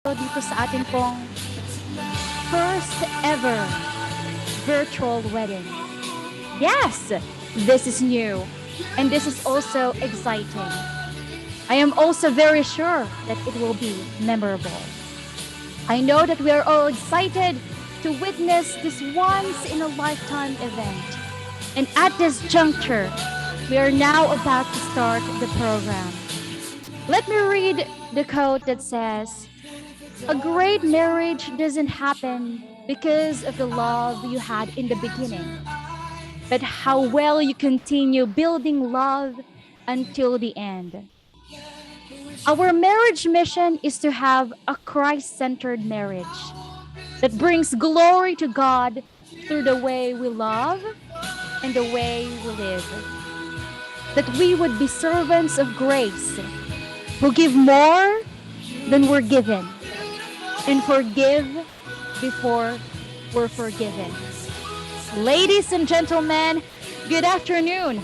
dito sa atin pong first ever virtual wedding. Yes, this is new and this is also exciting. I am also very sure that it will be memorable. I know that we are all excited to witness this once in a lifetime event. And at this juncture, we are now about to start the program. Let me read the quote that says, "A great marriage doesn't happen because of the love you had in the beginning, but how well you continue building love until the end." Our marriage mission is to have a Christ-centered marriage that brings glory to God through the way we love and the way we live. That we would be servants of grace who give more than we're given and forgive before we're forgiven. Ladies and gentlemen, good afternoon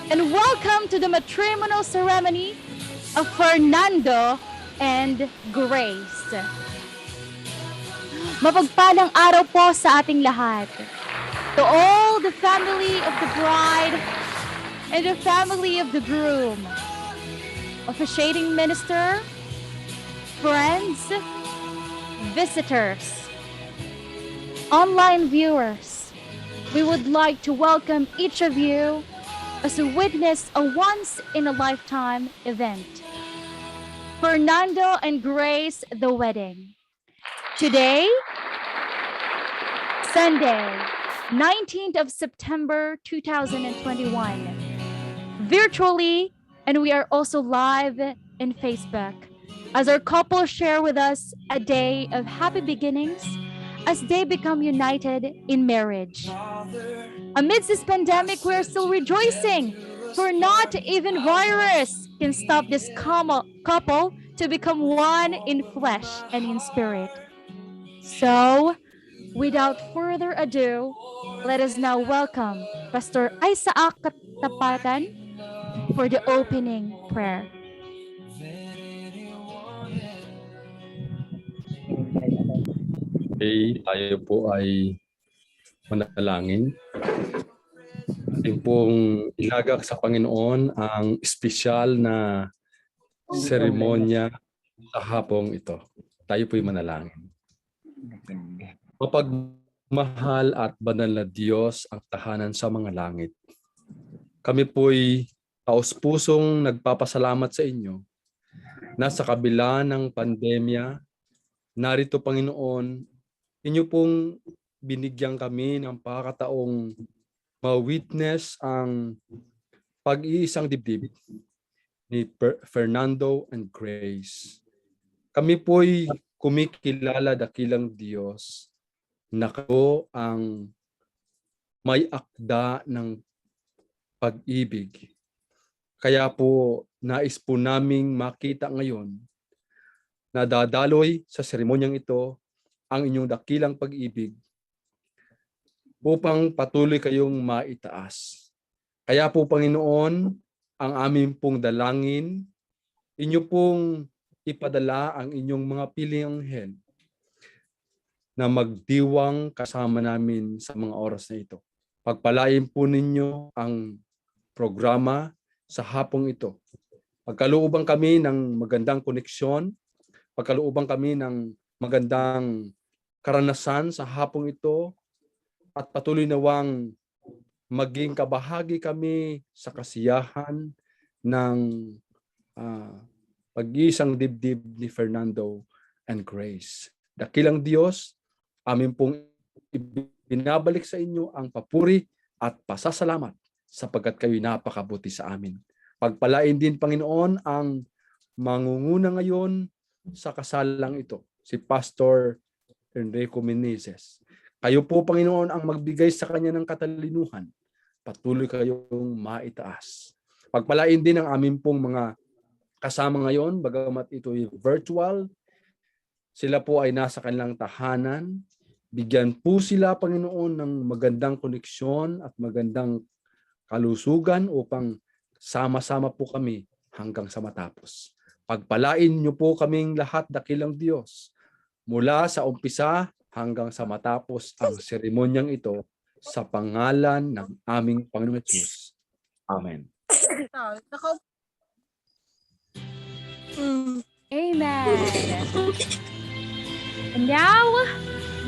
and welcome to the matrimonial ceremony of Fernando and Grace. Mapagpalang araw po sa ating lahat. To all the family of the bride and the family of the groom, officiating minister, friends, visitors, online viewers, we would like to welcome each of you as we witness a once-in-a-lifetime event. Fernando and Grace, the wedding. Today, Sunday, 19th of September 2021, virtually, and we are also live in Facebook as our couple share with us a day of happy beginnings as they become united in marriage. Amidst this pandemic, we are still rejoicing, for not even virus can stop this couple to become one in flesh and in spirit. So, without further ado, let us now welcome Pastor Isaac Katapatan for the opening prayer. Okay, tayo po ay manalangin. Ating pong ilagak sa Panginoon ang espesyal na seremonya sa hapong ito. Tayo po'y manalangin. Mapagmahal at banal na Diyos ang tahanan sa mga langit. Kami po'y taos-pusong nagpapasalamat sa inyo na sa kabila ng pandemya, narito Panginoon, inyo pong binigyan kami ng pagkataong ma-witness ang pag-iisang dibdib ni Fernando and Grace. Kami po'y kumikilala dakilang Diyos na kayo ang may akda ng pag-ibig. Kaya po nais po naming makita ngayon na dadaloy sa seremonyang ito ang inyong dakilang pag-ibig upang patuloy kayong maitaas. Kaya po Panginoon, ang aming pong dalangin, inyo pong ipadala ang inyong mga piling anghel na magdiwang kasama namin sa mga oras na ito. Pagpalain po ninyo ang programa sa hapong ito. Pagkalooban kami ng magandang koneksyon, pagkalooban kami ng magandang karanasan sa hapong ito, at patuloy nawang maging kabahagi kami sa kasiyahan ng pag-iisang dibdib ni Fernando and Grace. Dakilang Diyos, amin pong binabalik sa inyo ang papuri at pasasalamat sapagkat kayo napakabuti sa amin. Pagpalain din Panginoon ang mangunguna ngayon sa kasalang ito, si Pastor Enrico Meneses. Kayo po, Panginoon, ang magbigay sa kanya ng katalinuhan. Patuloy kayong maitaas. Pagpalain din ang amin pong mga kasama ngayon, bagamat ito'y virtual. Sila po ay nasa kanilang tahanan. Bigyan po sila, Panginoon, ng magandang koneksyon at magandang kalusugan upang sama-sama po kami hanggang sa matapos. Pagpalain niyo po kaming lahat, dakilang Diyos, mula sa umpisa hanggang sa matapos ang seremonyang ito, sa pangalan ng aming Panginoon Hesus. Amen. Amen. And now,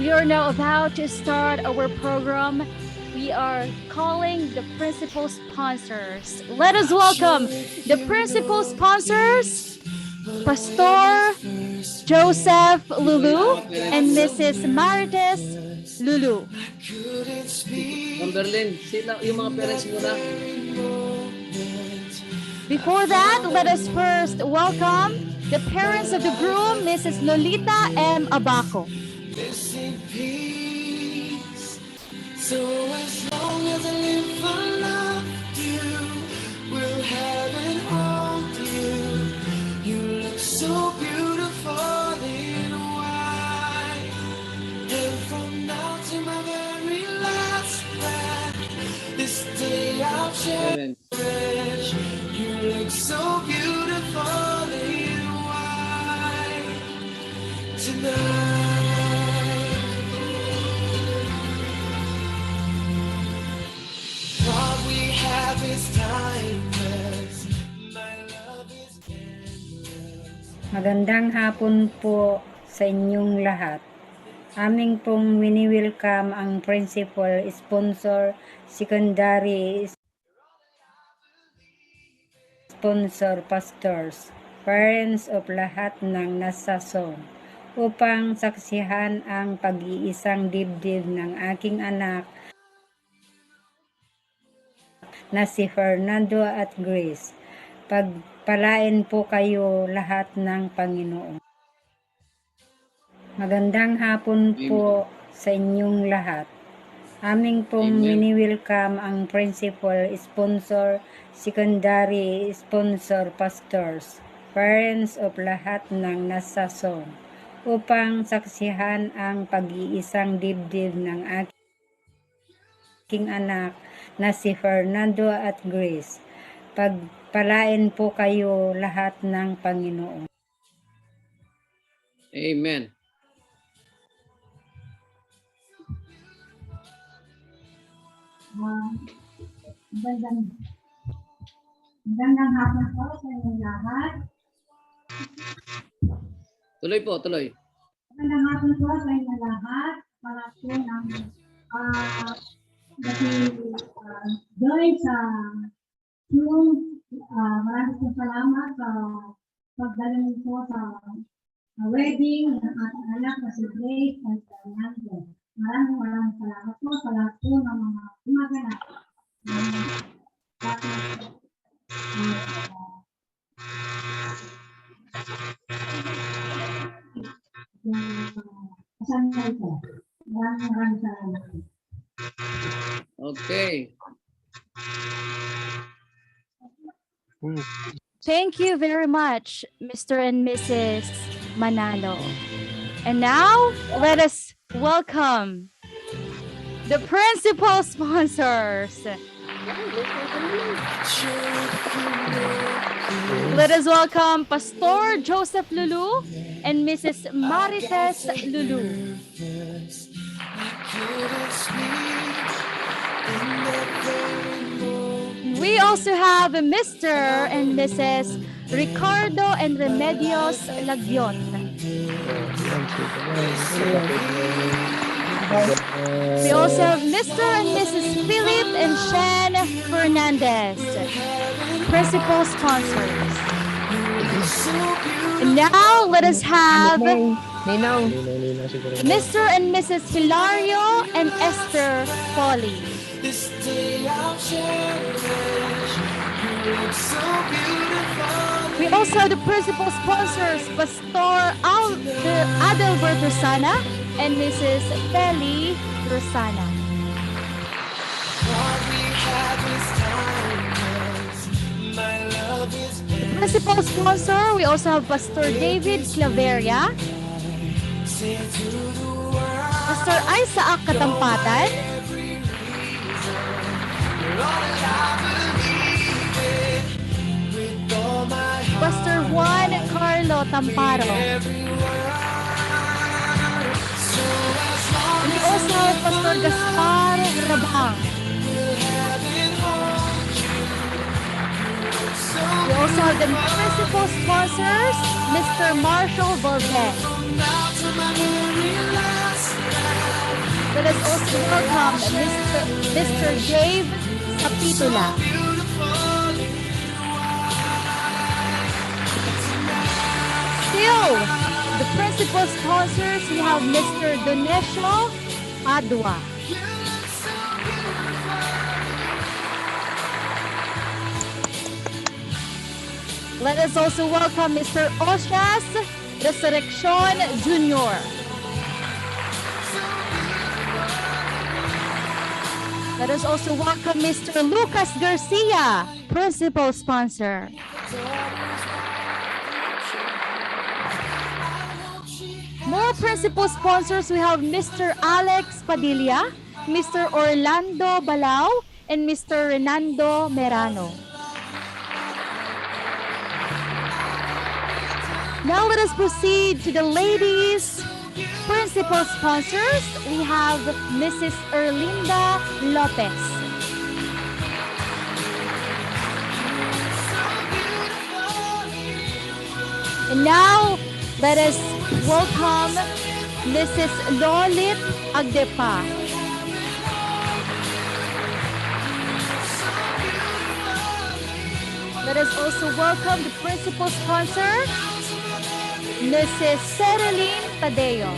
we are now about to start our program. We are calling the principal sponsors. Let us welcome the principal sponsors, Pastor Joseph Lulu and Mrs. Marites Lulu. Ma'am Berlin, sila yung mga parents muna. Before that, let us first welcome the parents of the groom, Mrs. Lolita M. Abaco. So as long as I live for love, you will have and hold you. You look so beautiful in white, and from now to my very last breath, this day I'll Amen. cherish. You look so beautiful in white tonight. What we have is timeless. My love is endless. Magandang hapon po sa inyong lahat. Aming pong wini-welcome ang principal, sponsor, secondary sponsor, pastors, parents of lahat ng nasa zone upang saksihan ang pag-iisang dibdib ng aking anak na si Fernando at Grace. Pagpalain po kayo lahat ng Panginoon. Magandang hapon po sa inyong lahat. Aming pong Amen. wini-welcome ang principal, sponsor, secondary sponsor, pastors, parents of lahat ng nasa zone upang saksihan ang pag-iisang dibdib ng aking anak na si Fernando at Grace. Pagpalain po kayo lahat ng Panginoon. Amen. Magandang hapon po sa inyong lahat. Tuloy po, tuloy. Magandang hapon po sa inyong lahat. Para po ng join sa Zoom. Maraming po salamat sa pagdaling po sa wedding ng ating anak na si Grace at Fernando. Maraming salamat po sa lahat po ng mga gumaganap. Maraming salamat. Okay. Thank you very much, Mr. and Mrs. Manalo. And now, let us welcome the principal sponsors. Let us welcome Pastor Joseph Lulu and Mrs. Marites Lulu. We also have Mr. and Mrs. Ricardo and Remedios Lagion. We also have Mr. and Mrs. Philip and Shan Fernandez, principal sponsors. And now let us have Mr. and Mrs. Hilario and Esther Foley. This day I'll cherish. You look so beautiful. We also have the principal sponsors, Pastor Adelbert Rosana and Mrs. Feli Rosana. What we have is timeless. My love is endless. Principal sponsor, we also have Pastor David Claveria, Say to the world, Pastor Isaac Katampatan, Lord, I believe it with all my heart. Pastor Juan Carlo Tamparo. We also have Pastor Gaspar Rabang. We also have the principal sponsors, Mr. Marshall Valdez. Let us also welcome Mr. Dave Capitula. Still, the principal sponsors, we have Mr. Donesio Adwa. Let us also welcome Mr. Oshas Resurrection Jr. Let us also welcome Mr. Lucas Garcia, principal sponsor. More principal sponsors, we have Mr. Alex Padilla, Mr. Orlando Balao, and Mr. Renando Merano. Now let us proceed to the ladies' principal sponsors. We have Mrs. Erlinda Lopez. And now let us welcome Mrs. Lolit Agdepa. Let us also welcome the principal sponsor, Mrs. Cereline Tadeo.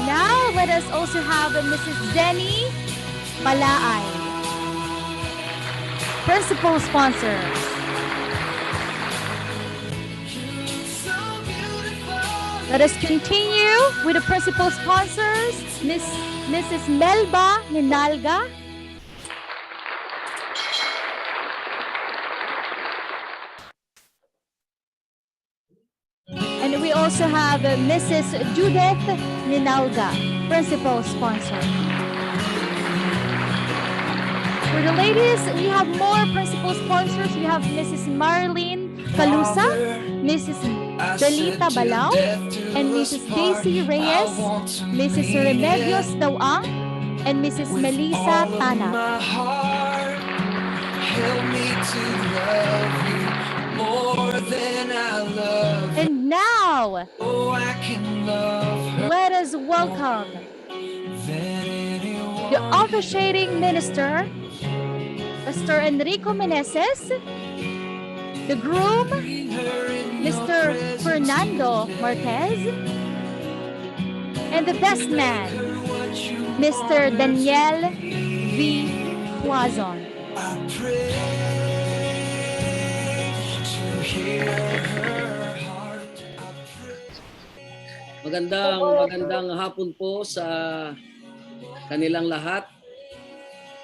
Now, let us also have Mrs. Denny Malaay, principal sponsors. Let us continue with the principal sponsors, Mrs. Melba Ninalga, and we also have Mrs. Judith Ninalga, principal sponsor. For the ladies, we have more principal sponsors. We have Mrs. Marlene Calusa, Mrs. Delita Balao, and Mrs. Daisy Reyes, Mrs. Remedios Dawang, and Mrs. Melissa Tana. And now, let us welcome the officiating minister, Pastor Enrico Meneses, the groom, Mr. Fernando Marquez, and the best man, Mr. Daniel V. Huazon. Magandang hapon po sa kanilang lahat.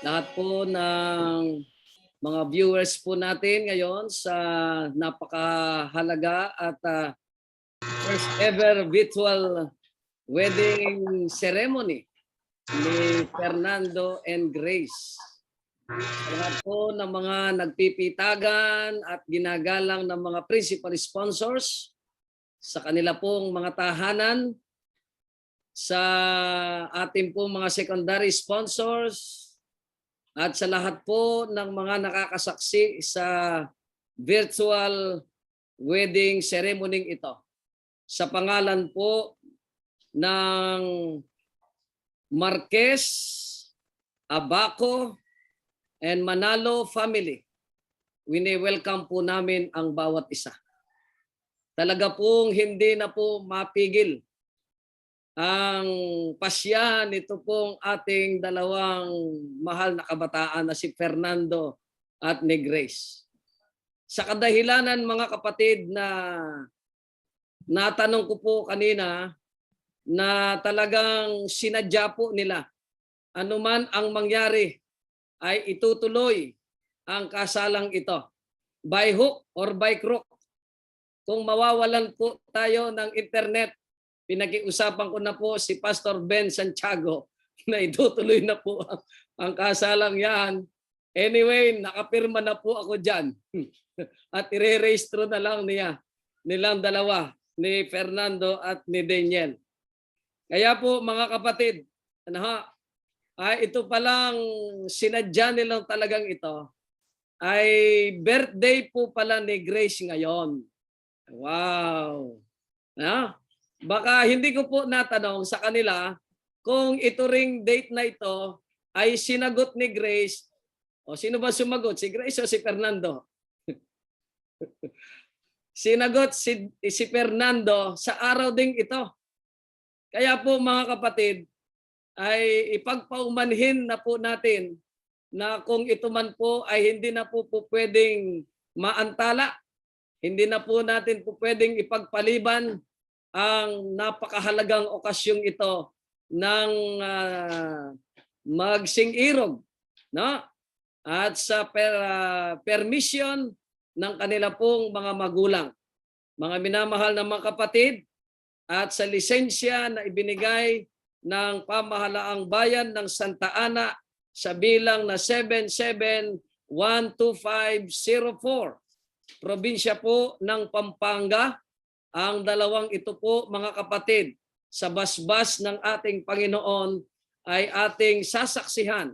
Lahat po ng mga viewers po natin ngayon sa napakahalaga at first ever virtual wedding ceremony ni Fernando and Grace. Sa lahat po ng mga nagpipitagan at ginagalang ng mga principal sponsors, sa kanila pong mga tahanan, sa ating pong mga secondary sponsors, at sa lahat po ng mga nakakasaksi sa virtual wedding ceremony ito. Sa pangalan po ng Marquez, Abaco, and Manalo family, wini-welcome po namin ang bawat isa. Talaga pong hindi na po mapigil ang pasyahan nito pong ating dalawang mahal na kabataan na si Fernando at ni Grace. Sa kadahilanan mga kapatid na natanong ko po kanina na talagang sinadya po nila anuman ang mangyari ay itutuloy ang kasalang ito by hook or by crook. Kung mawawalan po tayo ng internet, pinag-iusapan ko na po si Pastor Ben Santiago na itutuloy na po ang kasalang yan Anyway, nakapirma na po ako dyan. At ire-registro na lang nilang dalawa, ni Fernando at ni Daniel. Kaya po mga kapatid, ito palang sinadya nilang talagang ito ay birthday po pala ni Grace ngayon. Wow! Baka hindi ko po natanong sa kanila kung ito ring date na ito ay sinagot ni Grace. O sino ba sumagot? Si Grace o si Fernando? Sinagot si Fernando sa araw ding ito. Kaya po mga kapatid, ay ipagpaumanhin na po natin na kung ito man po ay hindi na po pwedeng maantala, hindi na po natin po pwedeng ipagpaliban ang napakahalagang okasyong ito ng magsing-irog, no? At sa permission ng kanila pong mga magulang. Mga minamahal na mga kapatid, at sa lisensya na ibinigay ng pamahalaang bayan ng Santa Ana sa bilang na 7712504, probinsya po ng Pampanga, ang dalawang ito po mga kapatid, sa basbas ng ating Panginoon ay ating sasaksihan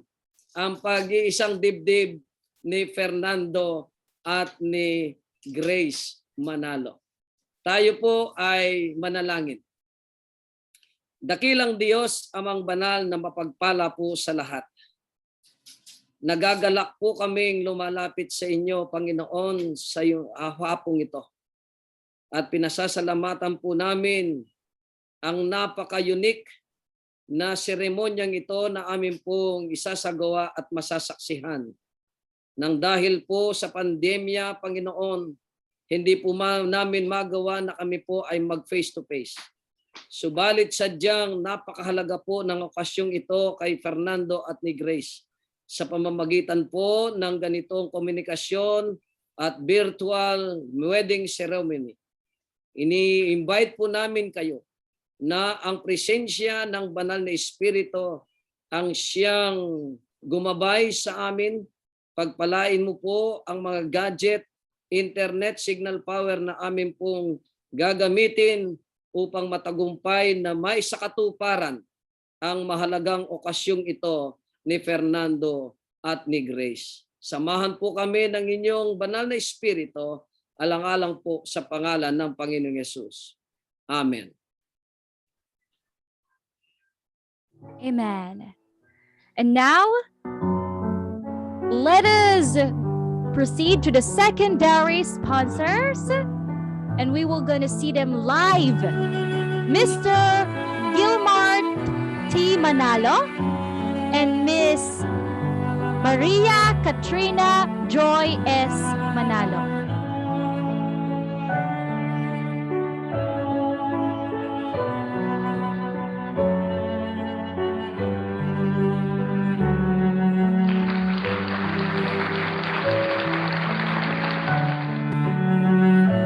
ang pag-iisang dibdib ni Fernando at ni Grace Manalo. Tayo po ay manalangin. Dakilang Diyos, Amang Banal na mapagpala po sa lahat. Nagagalak po kaming lumalapit sa inyo, Panginoon, sa hapong ito. At pinasasalamatan po namin ang napaka-unique na seremonyang ito na amin pong isasagawa at masasaksihan. Nang dahil po sa pandemya, Panginoon, hindi po namin magawa na kami po ay mag-face to face. Subalit sadyang napakahalaga po ng okasyong ito kay Fernando at ni Grace sa pamamagitan po ng ganitong komunikasyon at virtual wedding ceremony. Ini-invite po namin kayo na ang presensya ng banal na Espiritu ang siyang gumabay sa amin. Pagpalain mo po ang mga gadget, internet, signal power na amin pong gagamitin upang matagumpay na may sakatuparan ang mahalagang okasyong ito ni Fernando at ni Grace. Samahan po kami ng inyong banal na Espiritu, alang-alang po sa pangalan ng Panginoong Yesus. Amen. Amen. And now, let us proceed to the secondary sponsors, and we will gonna see them live. Mr. Gilmar T. Manalo and Miss Maria Katrina Joy S. Manalo.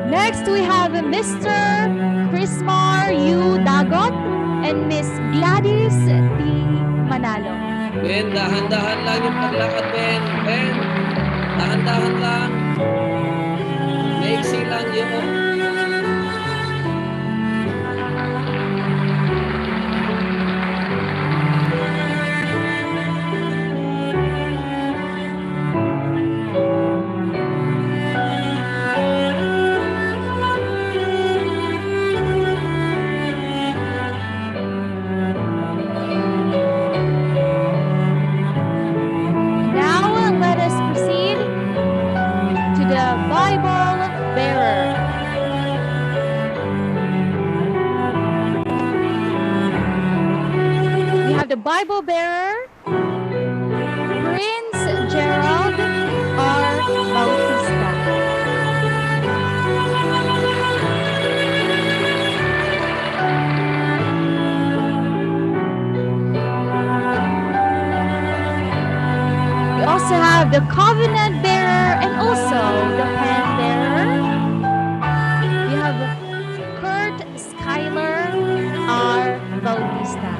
Next, we have Mr. Chrismar U. Dagot and Miss Gladys T. Manalo. Ben, dahan-dahan lang yung paglakad, Ben. Ben, dahan-dahan lang. Maiksi lang yun. The Bible bearer, Prince Gerald R. Bautista. We also have the covenant bearer and also the pen bearer. We have Kurt Schuyler R. Bautista.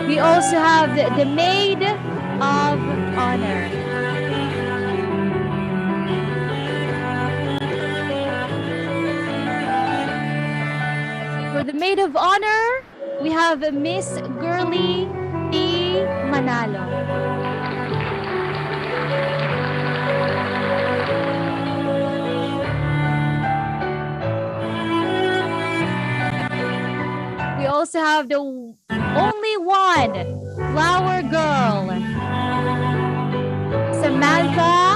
We also have the maid of honor. For the maid of honor, we have Miss Girly T. Manalo. We also have the only one flower girl, Samantha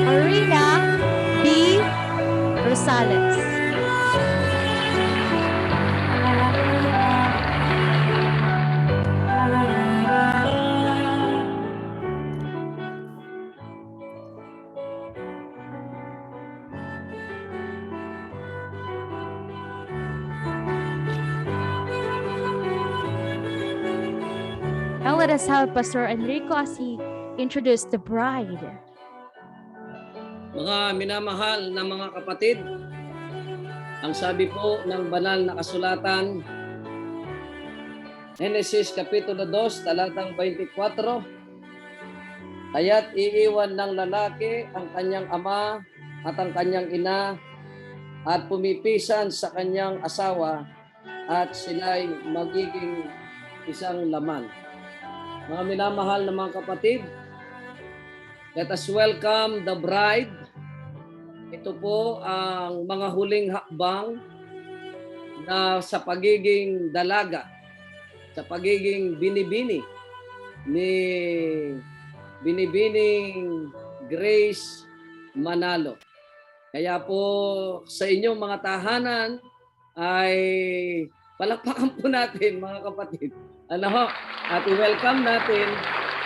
Arena B. Rosales. Now let us have Pastor Enrico as he introduced the bride. Mga minamahal na mga kapatid, ang sabi po ng banal na kasulatan, Genesis Kapitulo 2, talatang 24, kaya't iiwan ng lalaki ang kanyang ama at ang kanyang ina at pumipisan sa kanyang asawa at sila'y magiging isang laman. Mga minamahal na mga kapatid, let us welcome the bride. Ito po ang mga huling hakbang na sa pagiging dalaga, sa pagiging binibini ni Binibining Grace Manalo. Kaya po sa inyong mga tahanan ay palakpakan po natin mga kapatid. At i-welcome natin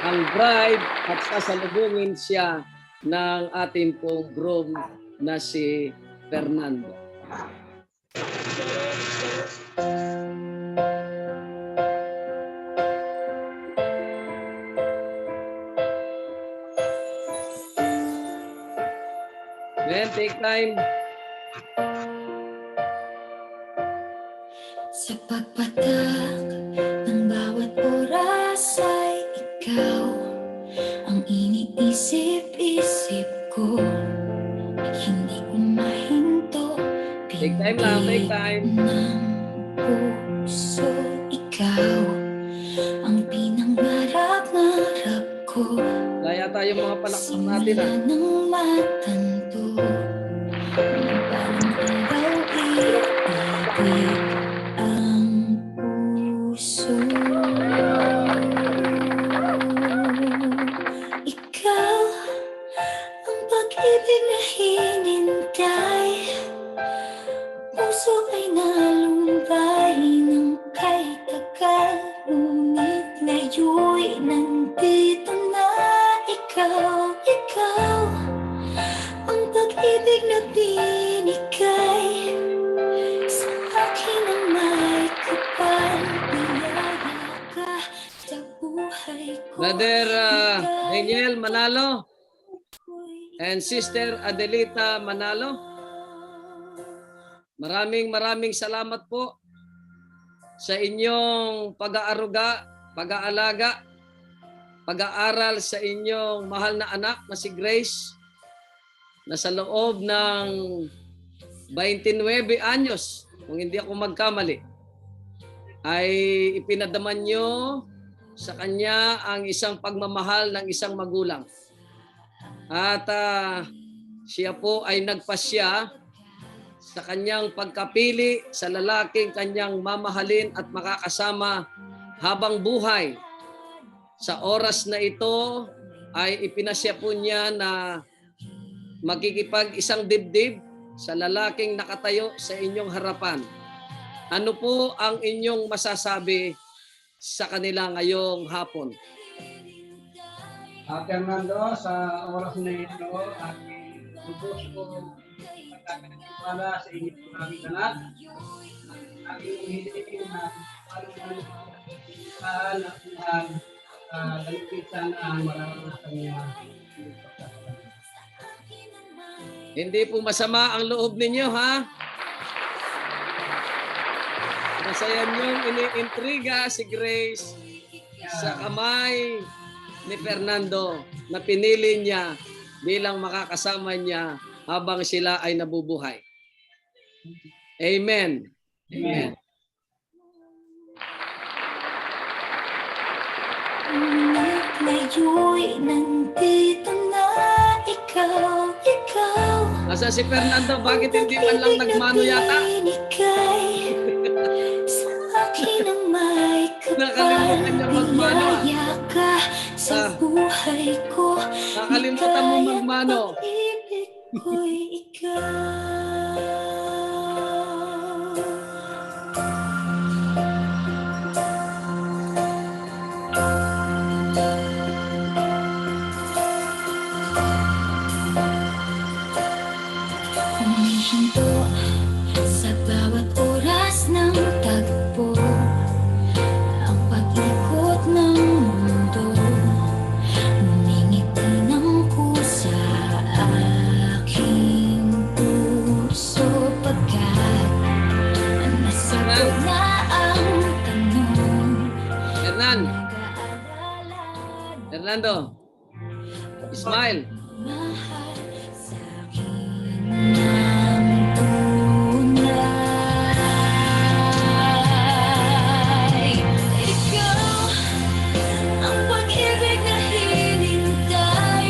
ang bride at sasalubungin siya ng ating pong groom na si Fernando. Then take time. Sa pagpatak ng bawat oras ay ikaw ang iniisip-isip ko. Hindi ko mahinto. Take time lang, take time. Ng puso, ikaw ang pinangarap-ngarap ko. Kaya tayo mga palakpak natin Simula ng matanto, ng parang araw iibig ang puso. Ikaw ang pag-ibig na hinintay, puso ay nalumbay ng kay tagal, ngunit ngayon'y nandito na. Ikaw ang pag-ibig na binigay sa akin ang may kapal. Niyaya ka sa buhay ko. Brother Daniel Manalo and Sister Adelita Manalo, maraming salamat po sa inyong pag-aaruga, pag-aalaga, pag-aaral sa inyong mahal na anak na si Grace na sa loob ng 29 anyos, kung hindi ako magkamali, ay ipinadaman nyo sa kanya ang isang pagmamahal ng isang magulang. At siya po ay nagpasya sa kanyang pagkapili sa lalaking kanyang mamahalin at makakasama habang buhay. Sa oras na ito ay ipinasya po niya na magkikipag-isang dibdib sa lalaking nakatayo sa inyong harapan. Ano po ang inyong masasabi sa kanila ngayong hapon? Fernando, sa oras na ito, at lubos ko magkakatiwala sa inyong aming anak. Aking hinihin na dalipitan ang maraming kanya. Hindi po masama ang loob ninyo, ha? Masaya niyong iniintriga si Grace sa kamay ni Fernando na pinili niya bilang makakasama niya habang sila ay nabubuhay. Amen. Amen. Ngayon'y nandito na ikaw. Nasa si Fernando, bakit hindi man lang nagmano yata? Sa akin ang may Nakalimutan niya magmano. ka sa buhay ko. Nakalimutan mo magmano. Pag-ibig ko'y ikaw. Humihinto sa bawat oras ng tagpo, ang pag-ikot ng mundo, ngumingiti ng kusa aking puso pagkat nasagot na ang tanong. Fernando, smile. Mahal sa akin ng tunay. Ikaw ang pag-ibig na hinintay.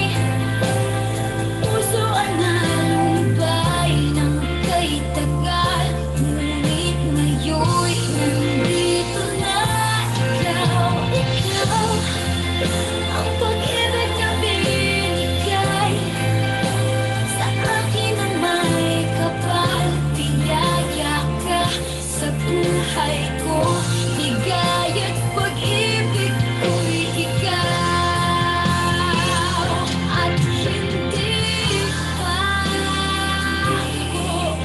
Puso ang nalumbay ng kay tagal. Ngunit ngayon'y nandito na ikaw. Ang pag-ibig na binigay sa akin ang may kapal. Biyaya ka sa buhay ko. Ligaya't pag-ibig ko'y ikaw. At hindi pa ako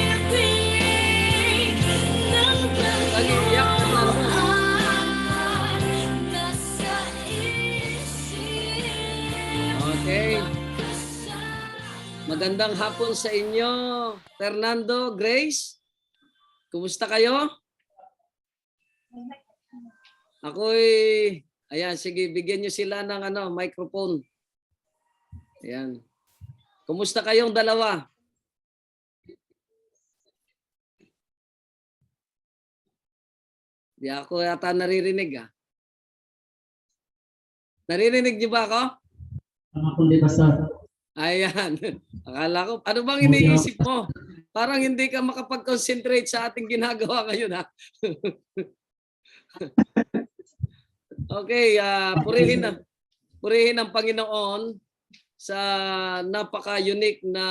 umibig ng Nag-iiyak ka na. nasa isip. Okay. Magandang hapon sa inyo, Fernando, Grace. Kumusta kayo? Ayan, sige, bigyan niyo sila ng microphone. Ayan. Kumusta kayong dalawa? Di ako yata naririnig ah. Naririnig niyo ba ako? Ayan. Akala ko, ano bang iniisip mo? Parang hindi ka makapag-concentrate sa ating ginagawa ngayon ha. Okay, purihin ang Panginoon sa napaka-unique na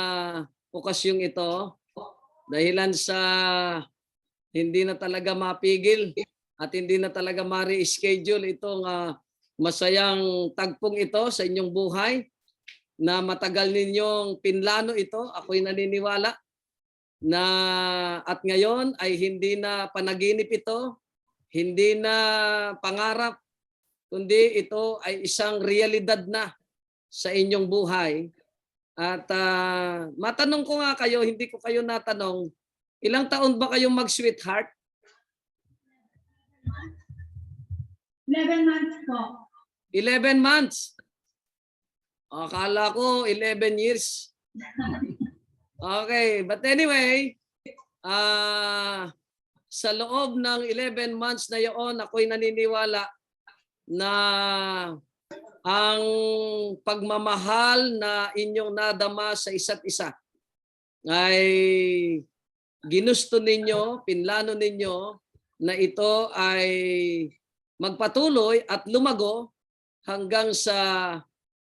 okasyong ito. Dahilan sa hindi na talaga mapigil at hindi na talaga ma-reschedule itong masayang tagpong ito sa inyong buhay na matagal ninyong pinlano ito. Ako'y naniniwala na at ngayon ay hindi na panaginip ito, hindi na pangarap, kundi ito ay isang realidad na sa inyong buhay. At matanong ko nga kayo, hindi ko kayo natanong, ilang taon ba kayong mag-sweetheart? 11 months po. 11 months. Akala ko 11 years. Okay, but anyway, sa loob ng 11 months na iyon, ako'y naniniwala na ang pagmamahal na inyong nadama sa isa't isa ay ginusto ninyo, pinlano ninyo na ito ay magpatuloy at lumago hanggang sa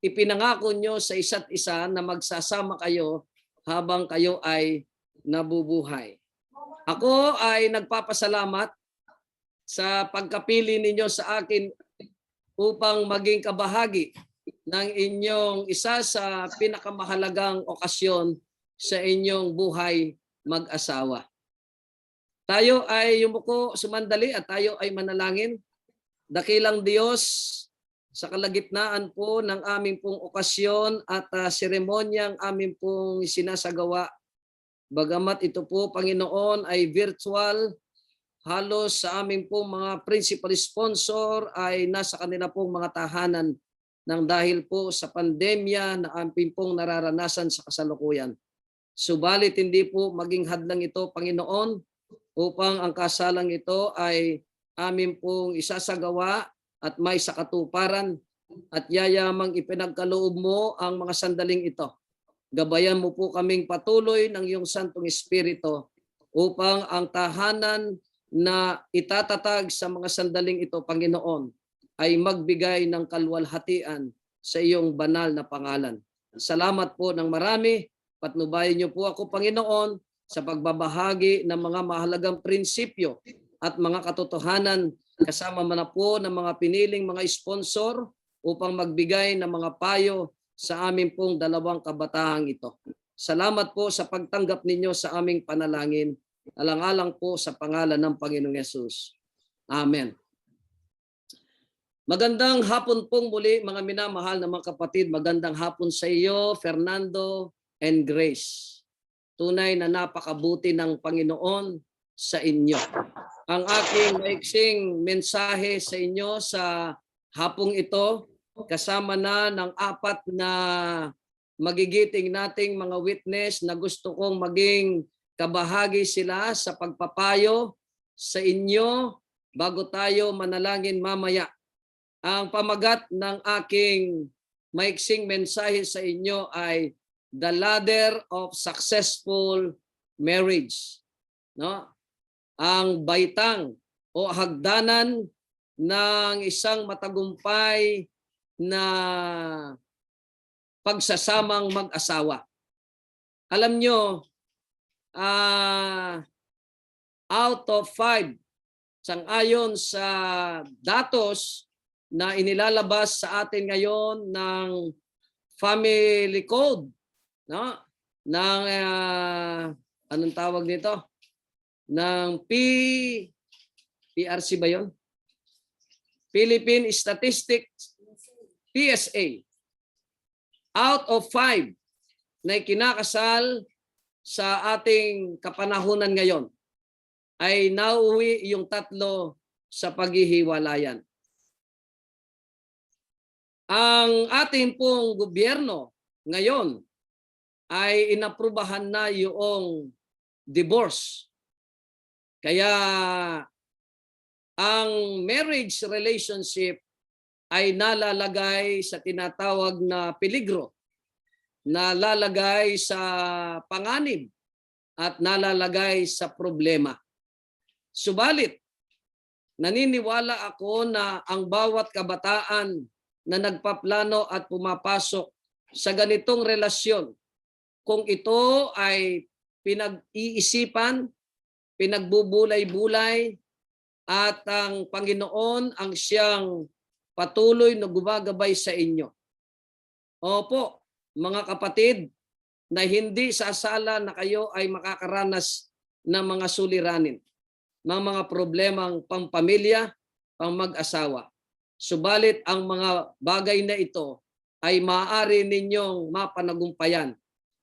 ipinangako nyo sa isa't isa na magsasama kayo habang kayo ay nabubuhay. Ako ay nagpapasalamat sa pagkapili ninyo sa akin upang maging kabahagi ng inyong isa sa pinakamahalagang okasyon sa inyong buhay mag-asawa. Tayo ay yumuko sumandali at tayo ay manalangin. Dakilang Diyos, sa kalagitnaan po ng aming pong okasyon at seremonyang aming pong sinasagawa, bagamat ito po, Panginoon, ay virtual, halos sa aming pong mga principal sponsor ay nasa kanila pong mga tahanan ng dahil po sa pandemya na aming pong nararanasan sa kasalukuyan. Subalit hindi po maging hadlang ito, Panginoon, upang ang kasalang ito ay amin pong isasagawa at may sakatuparan at yayamang ipinagkaloob mo ang mga sandaling ito. Gabayan mo po kaming patuloy ng iyong Santong Espiritu upang ang tahanan na itatatag sa mga sandaling ito, Panginoon, ay magbigay ng kaluwalhatian sa iyong banal na pangalan. Salamat po ng marami. Patnubayan niyo po ako, Panginoon, sa pagbabahagi ng mga mahalagang prinsipyo at mga katotohanan kasama man na po ng mga piniling mga sponsor upang magbigay ng mga payo sa amin pong dalawang kabataang ito. Salamat po sa pagtanggap ninyo sa aming panalangin. Alang-alang po sa pangalan ng Panginoong Yesus. Amen. Magandang hapon pong muli mga minamahal na mga kapatid. Magandang hapon sa iyo, Fernando and Grace. Tunay na napakabuti ng Panginoon sa inyo. Ang aking maiksing mensahe sa inyo sa hapong ito, kasama na ng 4 na magigiting nating mga witness na gusto kong maging kabahagi sila sa pagpapayo sa inyo bago tayo manalangin mamaya. Ang pamagat ng aking maiksing mensahe sa inyo ay The Ladder of Successful Marriage. No? Ang baitang o hagdanan ng isang matagumpay na pagsasamang mag-asawa. Alam nyo, out of 5, sangayon sa datos na inilalabas sa atin ngayon ng family code, no? Ng anong tawag nito? Ng PRC ba 'yon? Philippine Statistics, PSA. Out of 5 na kinakasal sa ating kapanahunan ngayon ay nauwi yung 3 sa paghihiwalayan. Ang ating pong gobyerno ngayon ay inaprubahan na yung divorce. Kaya ang marriage relationship ay nalalagay sa tinatawag na peligro, nalalagay sa panganib at nalalagay sa problema. Subalit, naniniwala ako na ang bawat kabataan na nagpaplano at pumapasok sa ganitong relasyon, kung ito ay pinag-iisipan, pinagbubulay-bulay, at ang Panginoon ang siyang patuloy na gumagabay sa inyo. Opo, mga kapatid, na hindi sasala na kayo ay makakaranas ng mga suliranin, ng mga problemang pampamilya, pang mag-asawa. Subalit ang mga bagay na ito ay maaari ninyong mapanagumpayan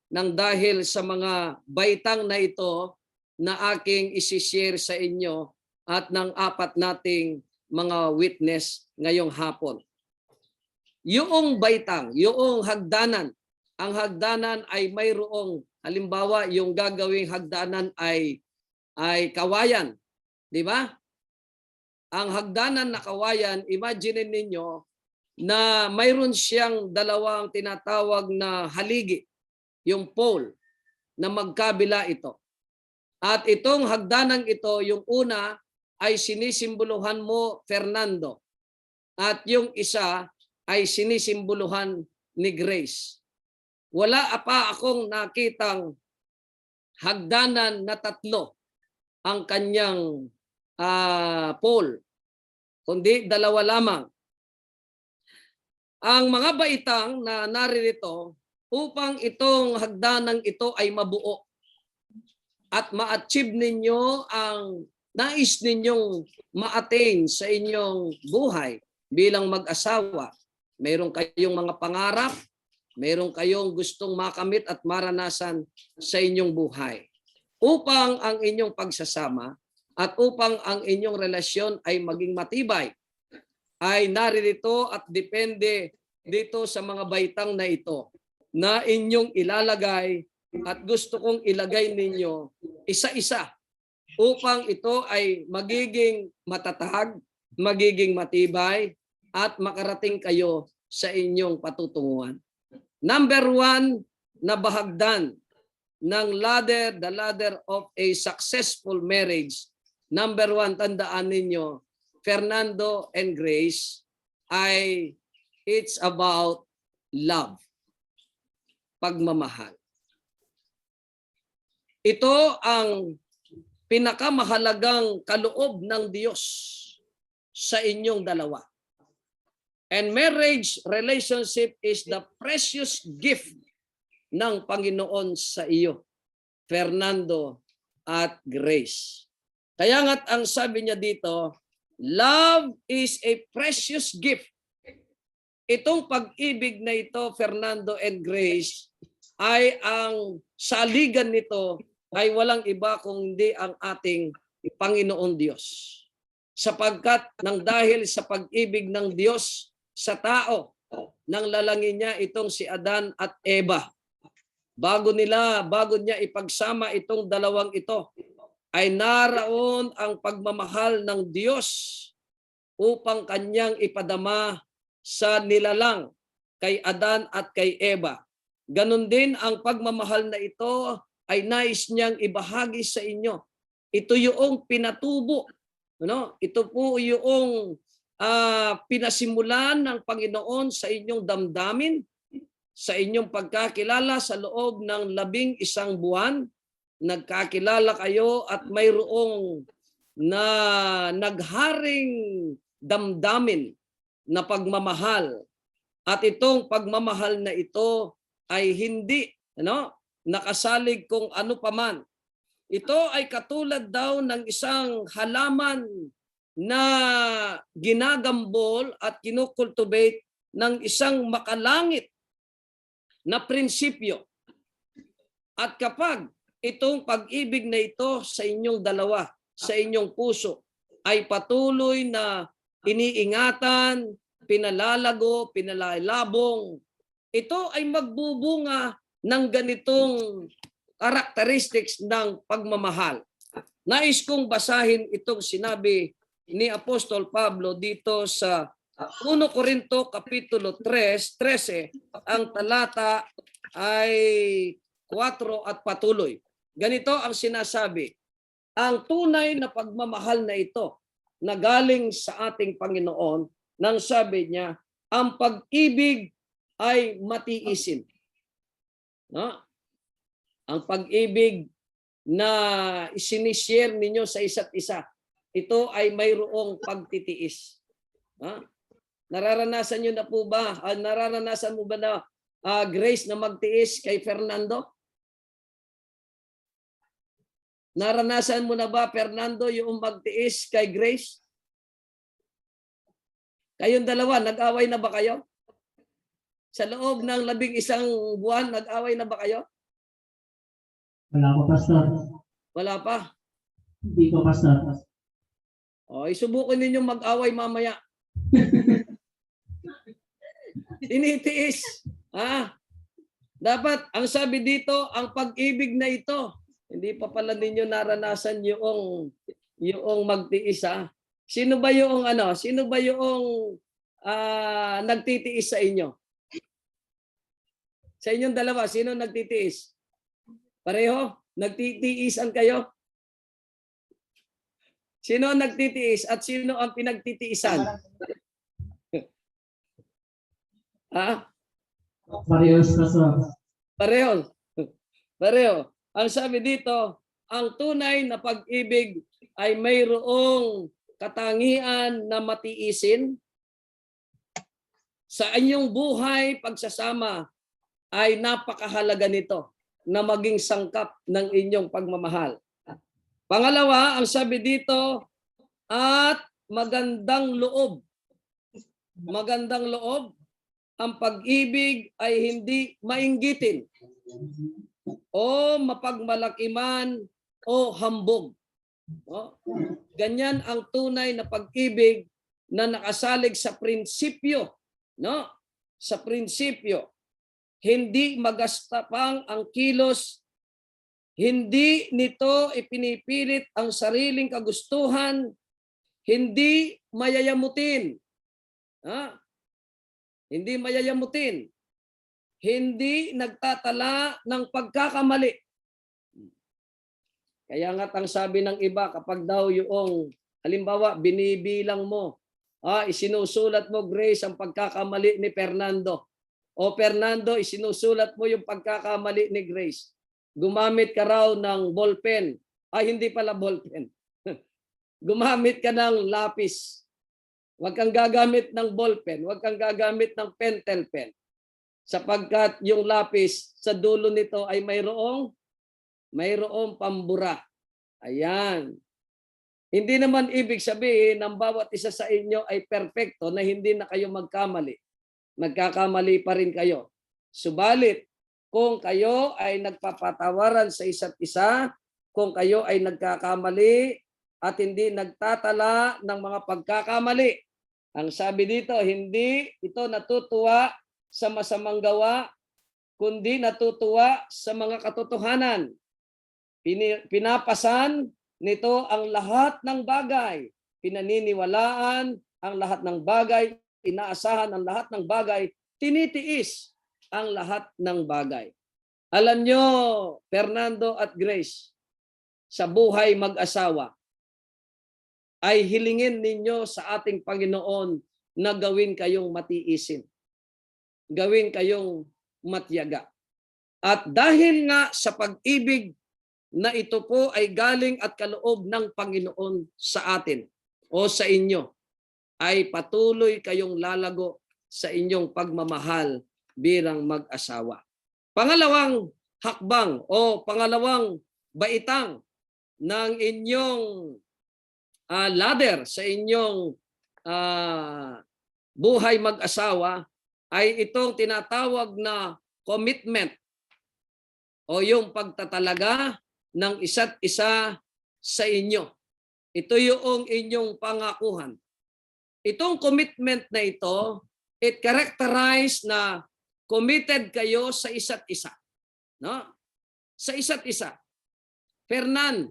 nang dahil sa mga baitang na ito na aking isishare sa inyo at ng 4 nating mga witness ngayong hapon. Yung baitang, yung hagdanan, ang hagdanan ay mayroong, halimbawa yung gagawing hagdanan ay kawayan, di ba? Ang hagdanan na kawayan, imagine ninyo na mayroon siyang 2 tinatawag na haligi, yung pole, na magkabila ito. At itong hagdanan ito, yung una ay sinisimboluhan mo, Fernando. At yung isa ay sinisimboluhan ni Grace. Wala pa akong nakitang hagdanan na 3 ang kanyang pole, kundi 2 lamang. Ang mga baitang na naririto upang itong hagdanang ito ay mabuo at ma-achieve ninyo ang nais ninyong ma-attain sa inyong buhay bilang mag-asawa. Mayroon kayong mga pangarap, mayroon kayong gustong makamit at maranasan sa inyong buhay. Upang ang inyong pagsasama at upang ang inyong relasyon ay maging matibay, ay naririto at depende dito sa mga baitang na ito na inyong ilalagay at gusto kong ilagay ninyo isa-isa upang ito ay magiging matatag, magiging matibay, at makarating kayo sa inyong patutunguhan. Number 1 na bahagdan ng ladder, the ladder of a successful marriage. Number 1, tandaan ninyo, Fernando and Grace, ay it's about love. Pagmamahal. Ito ang pinakamahalagang kaloob ng Diyos sa inyong dalawa. And marriage relationship is the precious gift ng Panginoon sa iyo, Fernando at Grace. Kaya nga't ang sabi niya dito, love is a precious gift. Itong pag-ibig na ito, Fernando and Grace, ay ang saligan nito ay walang iba kundi ang ating Panginoon Diyos. Sapagkat nang dahil sa pag-ibig ng Diyos sa tao, nang lalangin niya itong si Adan at Eva. Bago niya ipagsama itong dalawang ito, ay naraon ang pagmamahal ng Diyos upang kanyang ipadama sa nilalang kay Adan at kay Eva. Ganon din ang pagmamahal na ito ay nais niyang ibahagi sa inyo. Ito yung pinatubo. Ito po yung pinasimulan ng Panginoon sa inyong damdamin, sa inyong pagkakilala sa loob ng 11 buwan. Nagkakilala kayo at mayroong na nagharing damdamin na pagmamahal. At itong pagmamahal na ito ay hindi nakasalig kung ano paman. Ito ay katulad daw ng isang halaman na ginagambol at kinukultivate ng isang makalangit na prinsipyo. At kapag itong pag-ibig na ito sa inyong dalawa, sa inyong puso, ay patuloy na iniingatan, pinalalago, pinalalabong, ito ay magbubunga ng ganitong characteristics ng pagmamahal. Nais kong basahin itong sinabi ni Apostol Pablo dito sa 1 Corinto Kapitulo 13, ang talata ay 4 at patuloy. Ganito ang sinasabi, ang tunay na pagmamahal na ito na galing sa ating Panginoon, nang sabi niya, ang pag-ibig ay matiisin. Ang pag-ibig na isinishare ninyo sa isa't isa, ito ay mayroong pagtitiis. Nararanasan nyo na po ba? Nararanasan mo ba na Grace na magtiis kay Fernando? Naranasan mo na ba, Fernando, yung magtiis kay Grace? Kayong dalawa, nag-away na ba kayo? Sa loob ng 11 buwan, nag-away na ba kayo? Wala pa, Pastor. Wala pa? Hindi pa, Pastor. O, isubukin ninyong mag-away mamaya. Tinitiis. Dapat, ang sabi dito, ang pag-ibig na ito, hindi pa pala ninyo naranasan yung magtiis. Sino ba yung nagtitiis sa inyo? Sa inyong dalawa, sino nagtitiis? Pareho? Nagtitiisan kayo? Sino ang nagtitiis at sino ang pinagtitiisan? Parehas, Pastor. Pareho. Pareho. Ang sabi dito, ang tunay na pag-ibig ay mayroong katangian na matiisin. Sa inyong buhay, pagsasama, ay napakahalaga nito na maging sangkap ng inyong pagmamahal. Pangalawa, ang sabi dito, at magandang loob. Magandang loob. Ang pag-ibig ay hindi mainggitin o mapagmalakiman o hambog. No? Ganyan ang tunay na pag-ibig na nakasalig sa prinsipyo, no? Sa prinsipyo. Hindi magastapang ang kilos, hindi nito ipinipilit ang sariling kagustuhan, hindi mayayamutin. Ha? Hindi mayayamutin. Hindi nagtatala ng pagkakamali. Kaya nga ang sabi ng iba, kapag daw yung, halimbawa, binibilang mo, isinusulat mo, Grace, ang pagkakamali ni Fernando. O Fernando, isinusulat mo yung pagkakamali ni Grace. Gumamit ka raw ng ballpen. Hindi pala ballpen. Gumamit ka ng lapis. Huwag kang gagamit ng ballpen. Huwag kang gagamit ng pentel pen. Sapagkat yung lapis sa dulo nito ay mayroong pambura. Ayan. Hindi naman ibig sabihin ng bawat isa sa inyo ay perpekto na hindi na kayo magkamali. Magkakamali pa rin kayo. Subalit, kung kayo ay nagpapatawaran sa isa't isa, kung kayo ay nagkakamali at hindi nagtatala ng mga pagkakamali, ang sabi dito, hindi ito natutuwa sa masamang gawa, kundi natutuwa sa mga katotohanan. Pinapasan nito ang lahat ng bagay. Pinaniniwalaan ang lahat ng bagay. Inaasahan ang lahat ng bagay. Tinitiis ang lahat ng bagay. Alam nyo, Fernando at Grace, sa buhay mag-asawa, ay hilingin ninyo sa ating Panginoon na gawin kayong matiisin. Gawin kayong matyaga. At dahil nga sa pag-ibig na ito po ay galing at kaloob ng Panginoon sa atin o sa inyo, ay patuloy kayong lalago sa inyong pagmamahal bilang mag-asawa. Pangalawang hakbang o pangalawang baitang ng inyong ladder sa inyong buhay mag-asawa ay itong tinatawag na commitment o yung pagtatalaga ng isa't isa sa inyo. Ito yung inyong pangakuhan. Itong commitment na ito, it characterized na committed kayo sa isa't isa. No? Sa isa't isa. Fernan,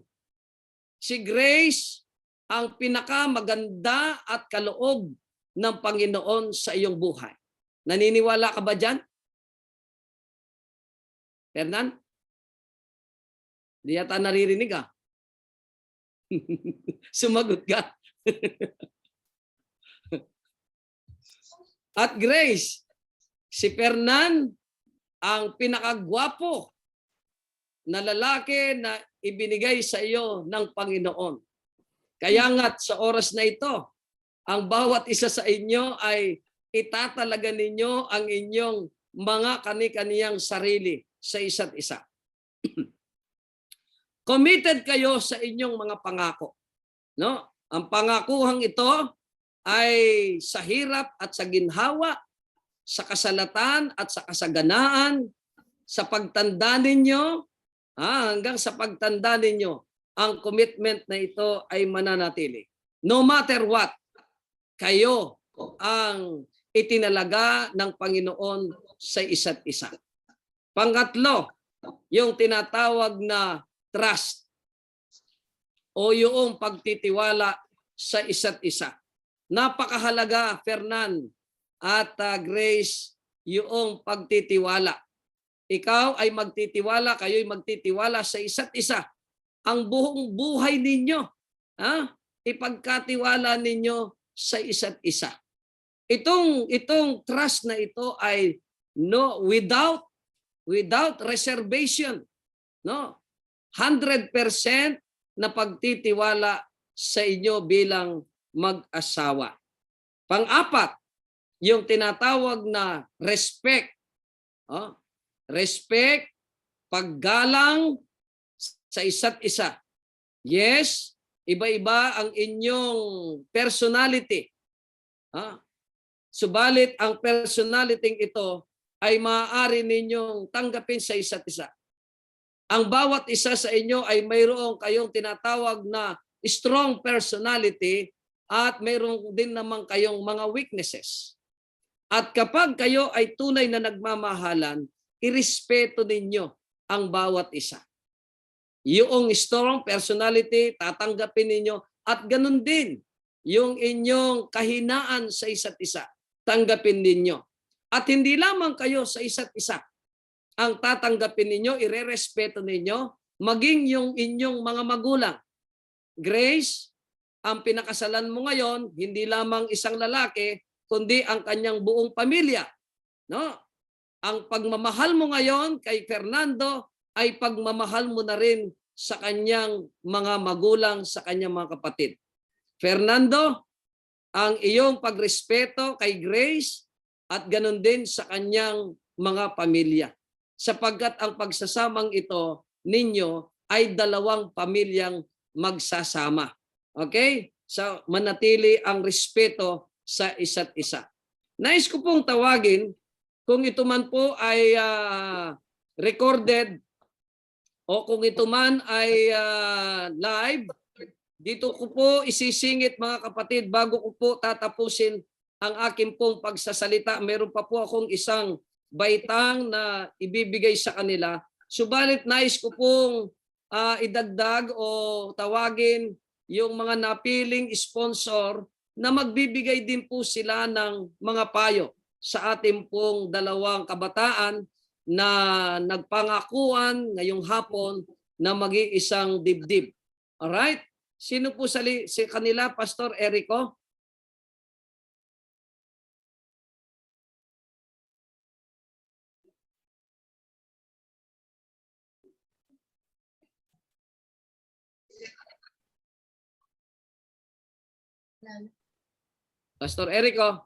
si Grace ang pinakamaganda at kaloob ng Panginoon sa iyong buhay. Naniniwala ka ba dyan? Fernan? Di yata naririnig ka. Sumagot ka. At Grace, si Fernan ang pinakagwapo na lalaki na ibinigay sa iyo ng Panginoon. Kaya nga't sa oras na ito, ang bawat isa sa inyo ay itatalaga ninyo ang inyong mga kani-kaniyang sarili sa isa't isa. Committed kayo sa inyong mga pangako. No? Ang pangakuhang ito ay sa hirap at sa ginhawa, sa kasalatan at sa kasaganaan, sa pagtanda ninyo, hanggang sa pagtanda ninyo, ang commitment na ito ay mananatili. No matter what, kayo ang itinalaga ng Panginoon sa isa't isa. Pangatlo, yung tinatawag na trust o yung pagtitiwala sa isa't isa. Napakahalaga, Fernan at Grace, yung pagtitiwala. Ikaw ay magtitiwala, kayo'y magtitiwala sa isa't isa. Ang buong buhay ninyo, ipagkatiwala ninyo sa isa't isa. Itong trust na ito ay without reservation, no? 100% na pagtitiwala sa inyo bilang mag-asawa. Pang-apat, yung tinatawag na respect. Respect, paggalang sa isa't isa. Yes, iba-iba ang inyong personality. Subalit ang personality ito ay maaari ninyong tanggapin sa isa't isa. Ang bawat isa sa inyo ay mayroong kayong tinatawag na strong personality at mayroon din naman kayong mga weaknesses. At kapag kayo ay tunay na nagmamahalan, irespeto ninyo ang bawat isa. Yung strong personality, tatanggapin ninyo at ganun din yung inyong kahinaan sa isa't isa, tanggapin ninyo. At hindi lamang kayo sa isa't isa ang tatanggapin ninyo, irerespeto ninyo, maging yung inyong mga magulang. Grace, ang pinakasalan mo ngayon, hindi lamang isang lalaki, kundi ang kanyang buong pamilya. No? Ang pagmamahal mo ngayon kay Fernando ay pagmamahal mo na rin sa kanyang mga magulang, sa kanyang mga kapatid. Fernando, ang iyong pagrespeto kay Grace at ganun din sa kanyang mga pamilya. Sapagkat ang pagsasamang ito ninyo ay dalawang pamilyang magsasama. Okay? So, manatili ang respeto sa isa't isa. Nais ko pong tawagin, kung ito man po ay recorded o kung ito man ay live, dito ko po isisingit mga kapatid bago ko po tatapusin ang aking pong pagsasalita. Meron pa po akong isang baitang na ibibigay sa kanila. Subalit nais ko pong idagdag o tawagin yung mga napiling sponsor na magbibigay din po sila ng mga payo sa ating pong dalawang kabataan na nagpangakuan ngayong hapon na mag-iisang dibdib. Alright? Sino po sa kanila, Pastor Erico? Pastor Erico?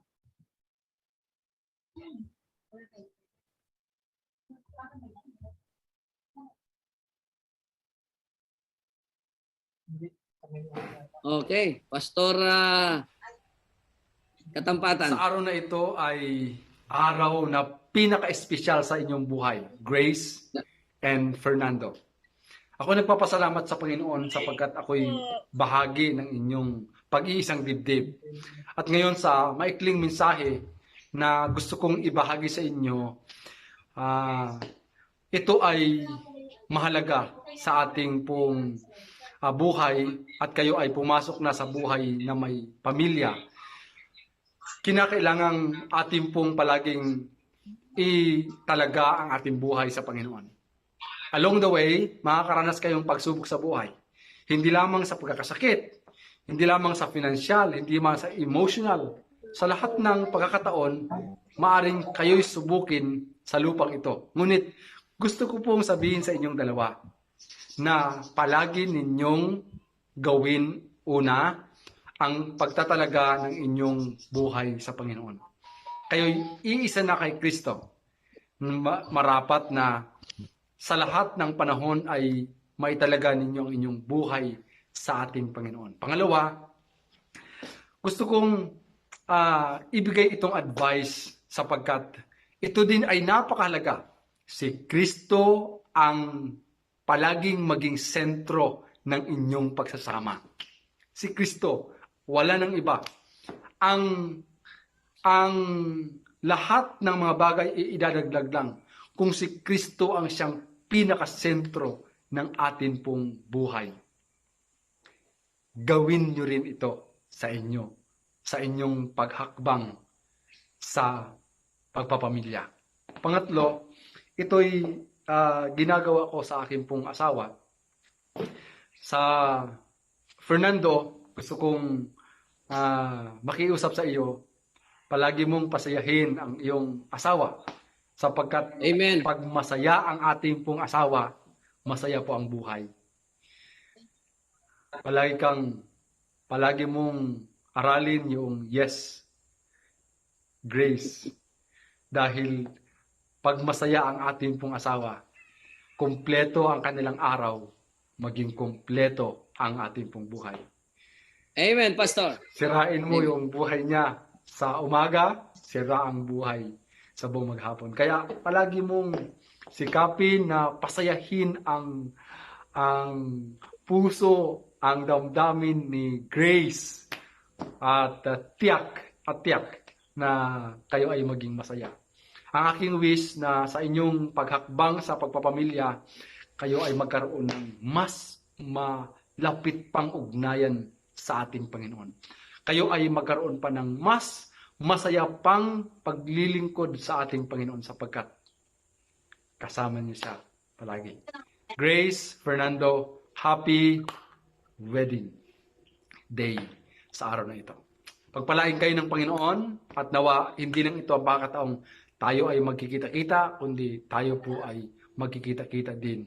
Okay, Pastor Katampatan. Sa araw na ito ay araw na pinaka-espesyal sa inyong buhay, Grace and Fernando. Ako nagpapasalamat sa Panginoon sapagkat ako'y bahagi ng inyong pag-iisang dibdib. At ngayon sa maikling mensahe na gusto kong ibahagi sa inyo, ito ay mahalaga sa ating pong buhay at kayo ay pumasok na sa buhay na may pamilya. Kinakailangang ating pong palaging italaga ang ating buhay sa Panginoon. Along the way, makakaranas kayong pagsubok sa buhay. Hindi lamang sa pagkakasakit, hindi lamang sa financial, hindi lamang sa emotional. Sa lahat ng pagkakataon, maaring kayo'y subukin sa lupang ito. Ngunit gusto ko pong sabihin sa inyong dalawa na palagi ninyong gawin una ang pagtatalaga ng inyong buhay sa Panginoon. Kayo'y iisa na kay Kristo. Marapat na sa lahat ng panahon ay maitalaga ninyo ang inyong buhay sa ating Panginoon. Pangalawa, gusto kong ibigay itong advice sapagkat ito din ay napakahalaga. Si Kristo ang palaging maging sentro ng inyong pagsasama. Si Kristo, wala nang iba. Ang lahat ng mga bagay idadagdag lang kung si Kristo ang siyang pinakasentro ng atin pong buhay. Gawin nyo rin ito sa inyo, sa inyong paghakbang sa pagpapamilya. Pangatlo, ito'y ginagawa ko sa aking pong asawa. Sa Fernando, gusto kong makiusap sa iyo, palagi mong pasayahin ang iyong asawa. Sapagkat Amen. pag masaya ang ating pong asawa, masaya po ang buhay. Palagi mong aralin yung yes, grace. Dahil pag masaya ang ating pong asawa, kumpleto ang kanilang araw, maging kumpleto ang ating pong buhay. Amen, Pastor. Sirain mo yung buhay niya sa umaga, sira ang buhay sa buong maghapon. Kaya palagi mong sikapin na pasayahin ang puso ang damdamin ni Grace at tiyak na kayo ay maging masaya. Ang aking wish na sa inyong paghakbang sa pagpapamilya, kayo ay magkaroon ng mas malapit pang ugnayan sa ating Panginoon. Kayo ay magkaroon pa ng mas masaya pang paglilingkod sa ating Panginoon sapagkat kasama niyo siya palagi. Grace, Fernando, happy wedding day sa araw na ito. Pagpalain kayo ng Panginoon at nawa hindi lang ito ang pagkataong tayo ay magkikita-kita, kundi tayo po ay magkikita-kita din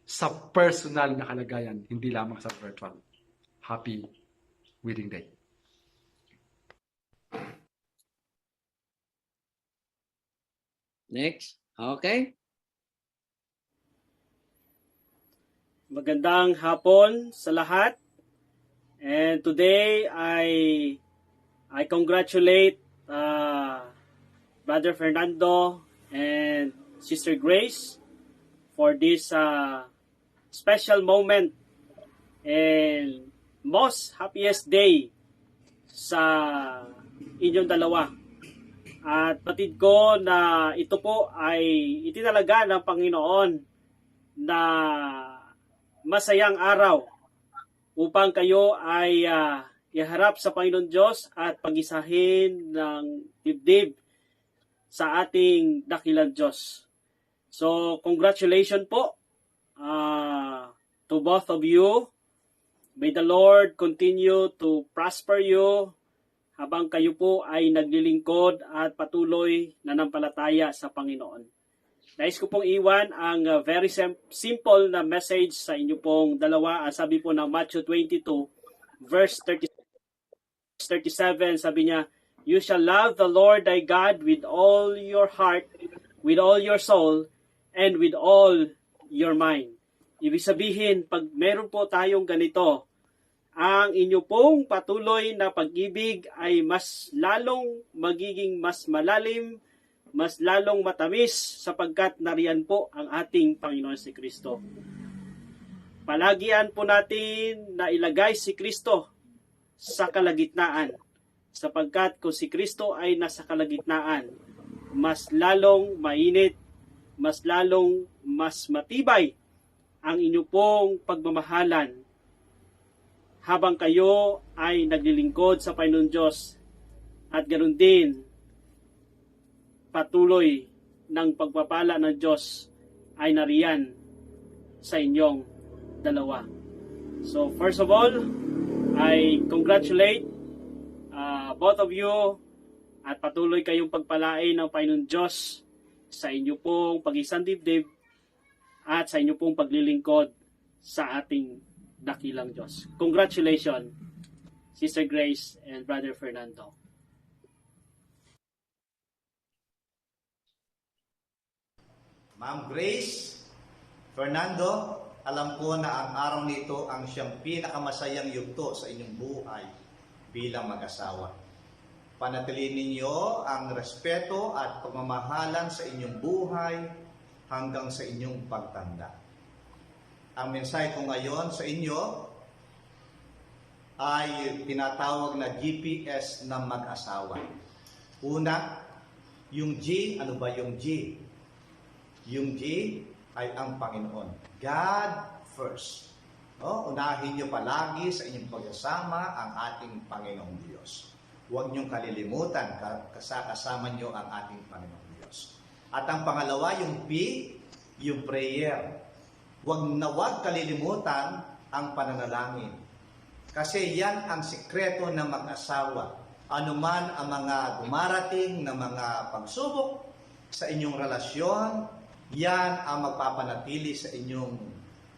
sa personal na kalagayan, hindi lamang sa virtual. Happy wedding day. Next. Okay. Magandang hapon sa lahat. And today I congratulate Brother Fernando and Sister Grace for this special moment and most happiest day sa inyong dalawa. At batid ko na ito po ay itinalaga ng Panginoon na masayang araw upang kayo ay iharap sa Panginoon Diyos at pag-isahin ng dibdib sa ating dakilang Diyos. So, congratulations po to both of you. May the Lord continue to prosper you habang kayo po ay naglilingkod at patuloy na nampalataya sa Panginoon. Nais ko pong iwan ang very simple na message sa inyo pong dalawa. Sabi po ng Matthew 22, verse 37, sabi niya, "You shall love the Lord thy God with all your heart, with all your soul, and with all your mind." Ibig sabihin, pag meron po tayong ganito, ang inyo pong patuloy na pag-ibig ay mas lalong magiging mas malalim, mas lalong matamis sapagkat nariyan po ang ating Panginoon si Kristo. Palagian po natin na ilagay si Kristo sa kalagitnaan sapagkat kung si Kristo ay nasa kalagitnaan, mas lalong mainit, mas lalong mas matibay ang inyo pong pagmamahalan habang kayo ay naglilingkod sa Panginoon Diyos at ganoon din patuloy ng pagpapala ng Diyos ay nariyan sa inyong dalawa. So first of all, I congratulate both of you at patuloy kayong pagpalain ng Panginoon Diyos sa inyo pong pag-isang dibdib at sa inyo pong paglilingkod sa ating dakilang Diyos. Congratulations, Sister Grace and Brother Fernando. Ma'am Grace, Fernando, alam ko na ang araw nito ang siyang pinakamasayang yugto sa inyong buhay bilang mag-asawa. Panatilin ninyo ang respeto at pagmamahalan sa inyong buhay hanggang sa inyong pagtanda. Ang mensahe ko ngayon sa inyo ay tinatawag na GPS ng mag-asawa. Una, yung G, ano ba yung G? Yung G ay ang Panginoon. God first. Unahin nyo palagi sa inyong pagsasama ang ating Panginoong Diyos. Huwag niyong kalilimutan, kasama nyo ang ating Panginoong Diyos. At ang pangalawa, yung P, yung prayer. Huwag kalilimutan ang pananalangin. Kasi yan ang sikreto ng mag-asawa. Ano man ang mga dumarating na mga pagsubok sa inyong relasyon, yan ang magpapanatili sa inyong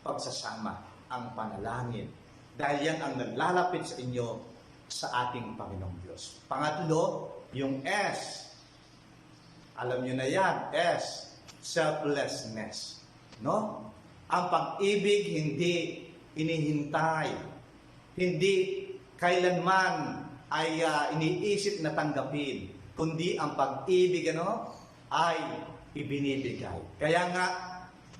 pagsasama, ang panalangin. Dahil yan ang naglalapit sa inyo sa ating Panginoong Diyos. Pangatlo, yung S. Alam nyo na yan, S, selflessness. No? Ang pag-ibig hindi inihintay, hindi kailanman ay iniisip na tanggapin, kundi ang pag-ibig ay ibinibigay. Kaya nga,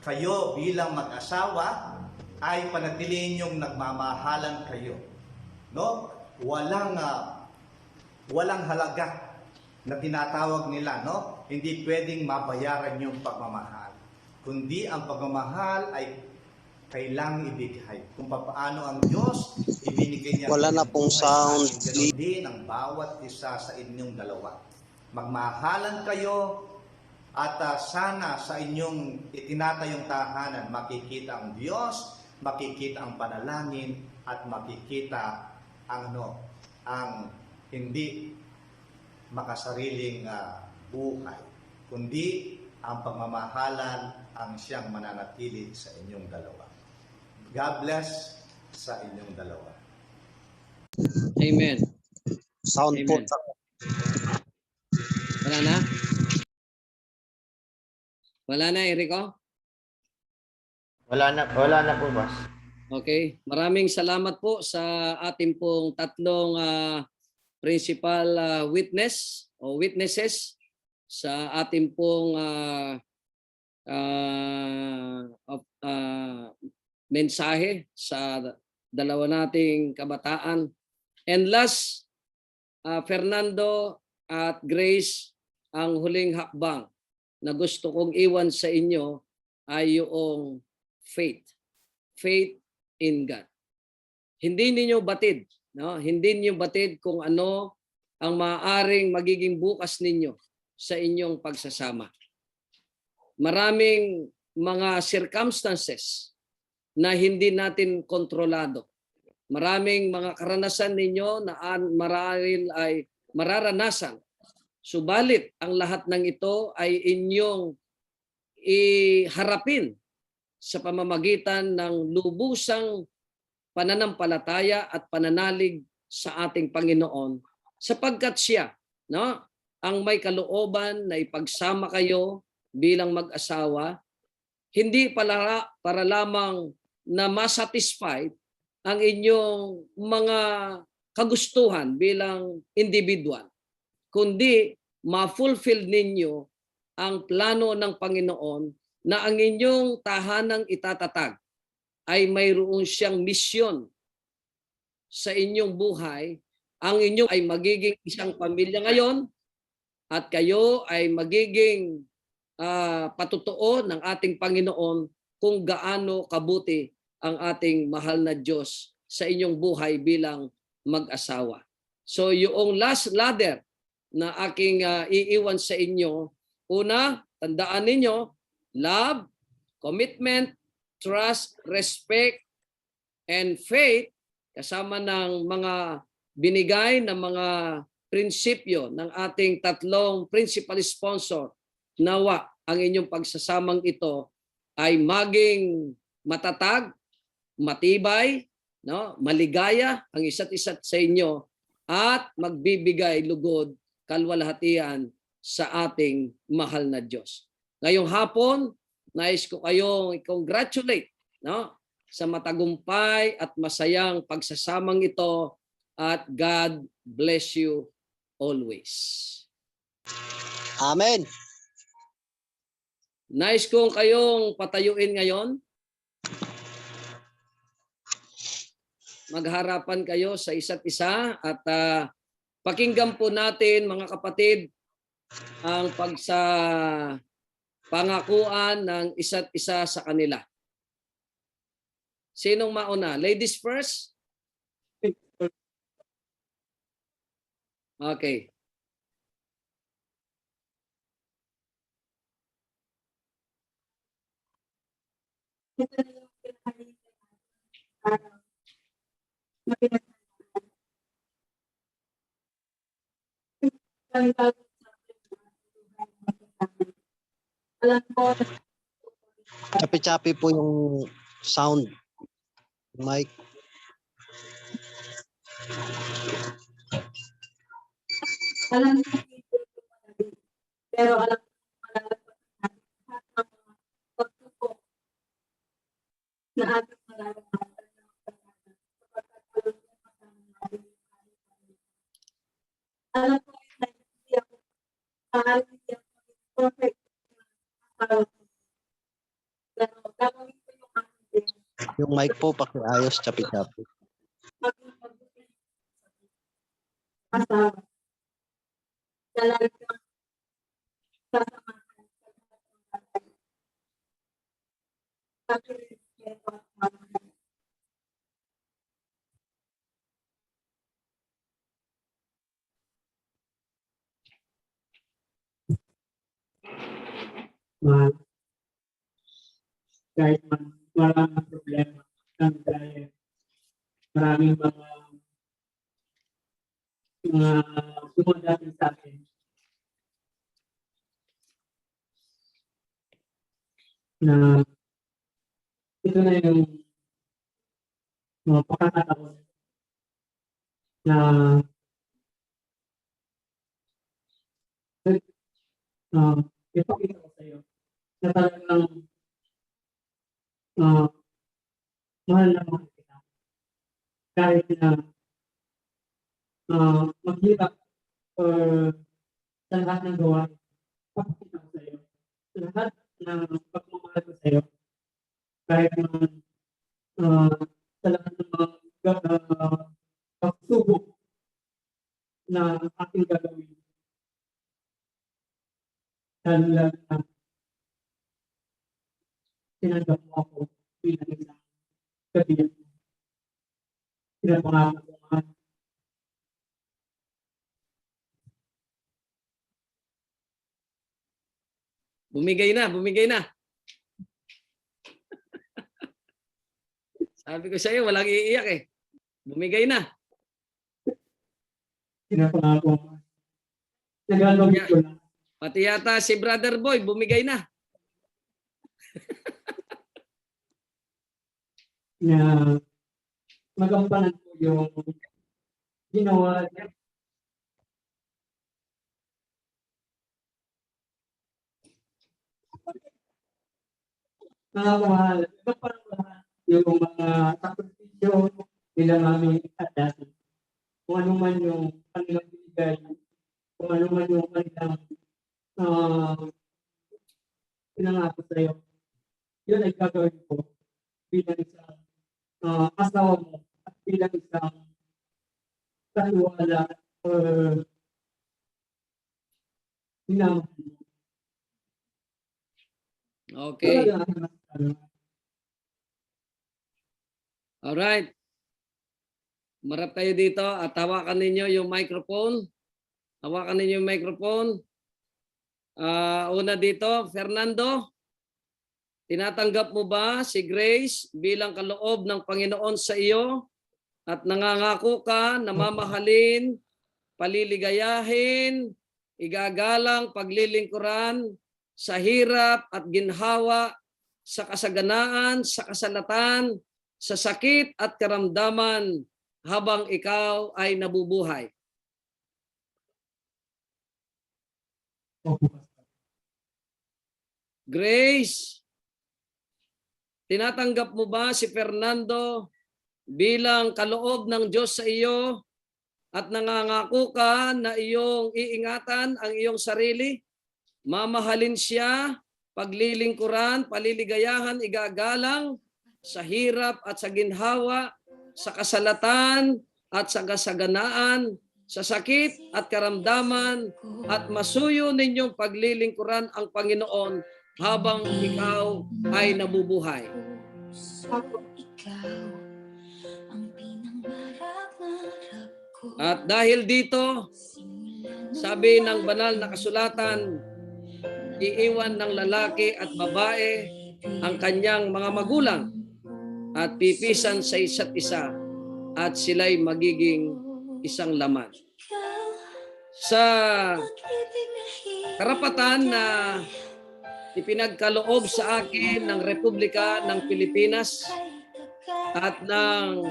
kayo bilang mag-asawa, ay panatilihin niyong nagmamahalan kayo. No? Walang halaga na tinatawag nila, no? Hindi pwedeng mabayaran yung pagmamahal. Kundi ang pagmamahal ay kailangang ibigay. Kung paano ang Diyos ibinigay niya. Wala na pong sound. Ganun din ang bawat isa sa inyong dalawa. Magmahalan kayo at sana sa inyong itinatayong tahanan makikita ang Diyos, makikita ang panalangin at makikita ang hindi makasariling buhay, kundi ang pagmamahalan ang siyang mananatili sa inyong dalawa. God bless sa inyong dalawa. Amen. Sound po. Amen. Wala na? Wala na, Erico? Wala na po, boss. Okay. Maraming salamat po sa ating pong tatlong principal witness o witnesses sa ating pong mensahe sa dalawa nating kabataan. And last, Fernando at Grace, ang huling hakbang na gusto kong iwan sa inyo ay yung faith. Faith in God. Hindi ninyo batid, no? Hindi niyo batid kung ano ang maaaring magiging bukas ninyo sa inyong pagsasama. Maraming mga circumstances na hindi natin kontrolado. Maraming mga karanasan ninyo na marahil ay mararanasan. Subalit, ang lahat ng ito ay inyong iharapin sa pamamagitan ng lubusang pananampalataya at pananalig sa ating Panginoon, sapagkat siya, no, ang may kalooban na ipagsama kayo bilang mag-asawa, hindi para lamang na masatisfied ang inyong mga kagustuhan bilang individual, kundi ma-fulfill ninyo ang plano ng Panginoon na ang inyong tahanang itatatag ay mayroon siyang misyon sa inyong buhay. Ang inyong ay magiging isang pamilya ngayon at kayo ay magiging patutuo ng ating Panginoon kung gaano kabuti ang ating mahal na Diyos sa inyong buhay bilang mag-asawa. So yung last ladder na aking iiwan sa inyo, una, tandaan ninyo, love, commitment, trust, respect, and faith, kasama ng mga binigay na mga prinsipyo ng ating tatlong principal sponsor. Nawa ang inyong pagsasamang ito ay maging matatag, matibay, no, maligaya ang isa't isa sa inyo at magbibigay lugod, kalwalhatian sa ating mahal na Diyos. Ngayong hapon, nais ko kayong i-congratulate, no, sa matagumpay at masayang pagsasamang ito at God bless you always. Amen. Nais kong kayong patayuin ngayon. Magharapan kayo sa isa't isa at pakinggan po natin, mga kapatid, ang pangakuan ng isa't isa sa kanila. Sinong mauna? Ladies first? Okay. Chapi-chapi po yung sound. Mic. Alam ko, pero alam ko na ating nararamdaman. Alam ko na hindi ako perfect. Pero gagawin ko yung aking best Yung mic po, pakiayos, chapi-chapi. Kahit maraming problema dahil maraming mga dumadating sa akin. Na ito na yung pagkakataon na ipakita ko sa iyo na talagang mahal na mahal kita. Kahit na maghirap sa lahat ng gawa, ipakita ko sa iyo. Sa lahat ng pagmamahal ko sa iyo, kahit na sa lahat ng mga pagsubok na ating gagawin. Dahil na tinanggap mo ako bilang isang kabilang mo. Pinapangako ko nga. Bumigay na, bumigay na. Sabi ko sa iyo, walang iiyak eh. Bumigay na. Pinapangako ko. Nagalogit ko na. Pati yata si Brother Boy, bumigay na. Na magampanan ko yung ginawa niya. Mahal, magampanan ko lahat yung mga sakripisyo nila namin at dati. Kung ano man yung kanilang binigay, kung ano man yung kanilang pinangako sa iyo, yun ay gagawin ko bilang isang asawa mo at bilang isang katiwala minamahal mo. Okay. Alright. Marap kayo dito at hawakan ninyo yung microphone. Hawakan ninyo yung microphone. Una dito, Fernando, tinatanggap mo ba si Grace bilang kaloob ng Panginoon sa iyo at nangangako ka na mamahalin, paliligayahin, igagalang, paglilingkuran sa hirap at ginhawa, sa kasaganaan, sa kasalatan, sa sakit at karamdaman habang ikaw ay nabubuhay? Grace, tinatanggap mo ba si Fernando bilang kaloob ng Diyos sa iyo at nangangako ka na iyong iingatan ang iyong sarili, mamahalin siya, paglilingkuran, paliligayahan, igagalang sa hirap at sa ginhawa, sa kasalatan at sa kasaganaan, sa sakit at karamdaman, at masuyo ninyong paglilingkuran ang Panginoon habang ikaw ay nabubuhay? At dahil dito, sabi ng banal na kasulatan, iiwan ng lalaki at babae ang kanyang mga magulang at pipisan sa isa't isa at sila'y magiging isang laman. Sa karapatan na ipinagkaloob sa akin ng Republika ng Pilipinas at ng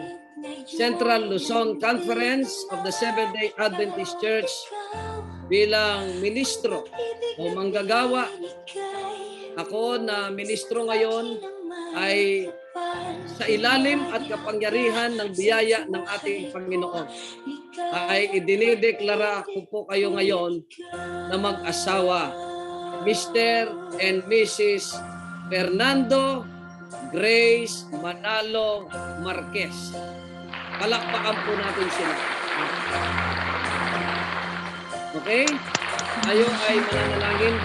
Central Luzon Conference of the Seventh-day Adventist Church bilang ministro o manggagawa, ako na ministro ngayon ay sa ilalim at kapangyarihan ng biyaya ng ating Panginoon, ay idinideklara ko po kayo ngayon na mag-asawa, Mr. and Mrs. Fernando Grace Manalo Marquez. Palakpakan po natin sila. Okay? Tayo ay mananalangin.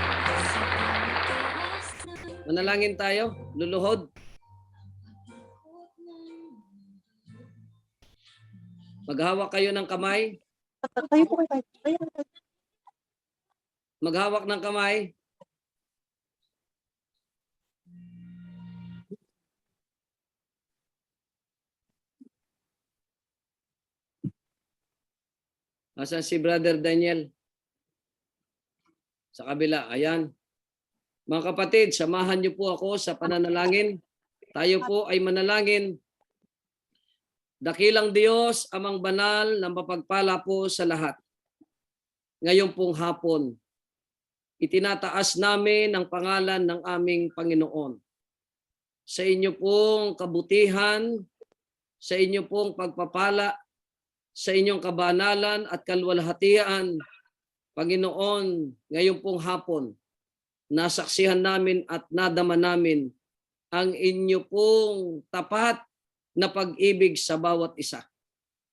Manalangin tayo. Luluhod. Maghawak kayo ng kamay. Maghawak ng kamay. Asan si Brother Daniel? Sa kabila. Ayan. Mga kapatid, samahan niyo po ako sa pananalangin. Tayo po ay manalangin. Dakilang Diyos, Amang Banal, na mapagpala po sa lahat. Ngayon pong hapon, itinataas namin ang pangalan ng aming Panginoon. Sa inyo pong kabutihan, sa inyo pong pagpapala, sa inyong kabanalan at kalwalhatian, Panginoon, ngayon pong hapon, nasaksihan namin at nadama namin ang inyo pong tapat na pag-ibig sa bawat isa.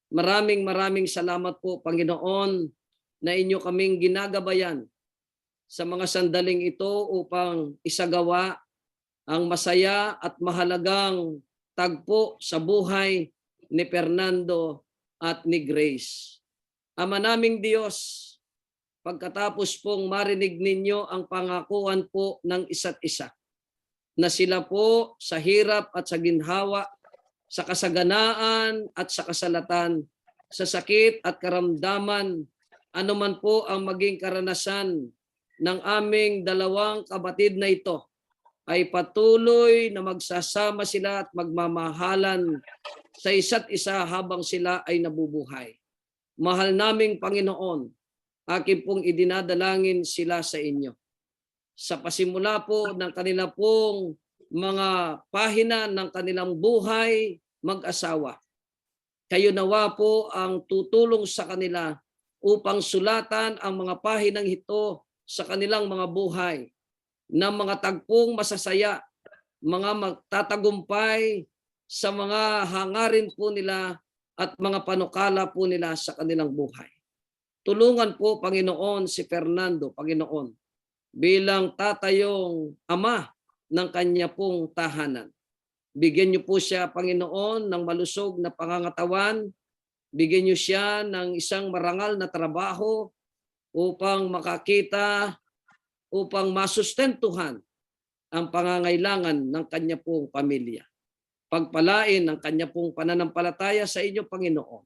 Maraming salamat po, Panginoon, na inyo kaming ginagabayan sa mga sandaling ito upang isagawa ang masaya at mahalagang tagpo sa buhay ni Fernando at ni Grace. Ama naming Diyos, pagkatapos pong marinig ninyo ang pangakuan po ng isa't isa, na sila po sa hirap at sa ginhawa, sa kasaganaan at sa kasalatan, sa sakit at karamdaman, anuman po ang maging karanasan ng aming dalawang kapatid na ito, ay patuloy na magsasama sila at magmamahalan sa isa't isa habang sila ay nabubuhay. Mahal naming Panginoon, akin pong idinadalangin sila sa inyo. Sa pasimula po ng kanila pong mga pahina ng kanilang buhay mag-asawa, kayo nawa po ang tutulong sa kanila upang sulatan ang mga pahinang ito sa kanilang mga buhay ng mga tagpong masasaya, mga magtatagumpay sa mga hangarin po nila at mga panukala po nila sa kanilang buhay. Tulungan po, Panginoon, si Fernando, Panginoon, bilang tatayong ama ng kanya pong tahanan. Bigyan niyo po siya, Panginoon, ng malusog na pangangatawan. Bigyan niyo siya ng isang marangal na trabaho upang makakita, upang masustentuhan ang pangangailangan ng kanya pong pamilya. Pagpalain ang kanya pong pananampalataya sa inyo, Panginoon.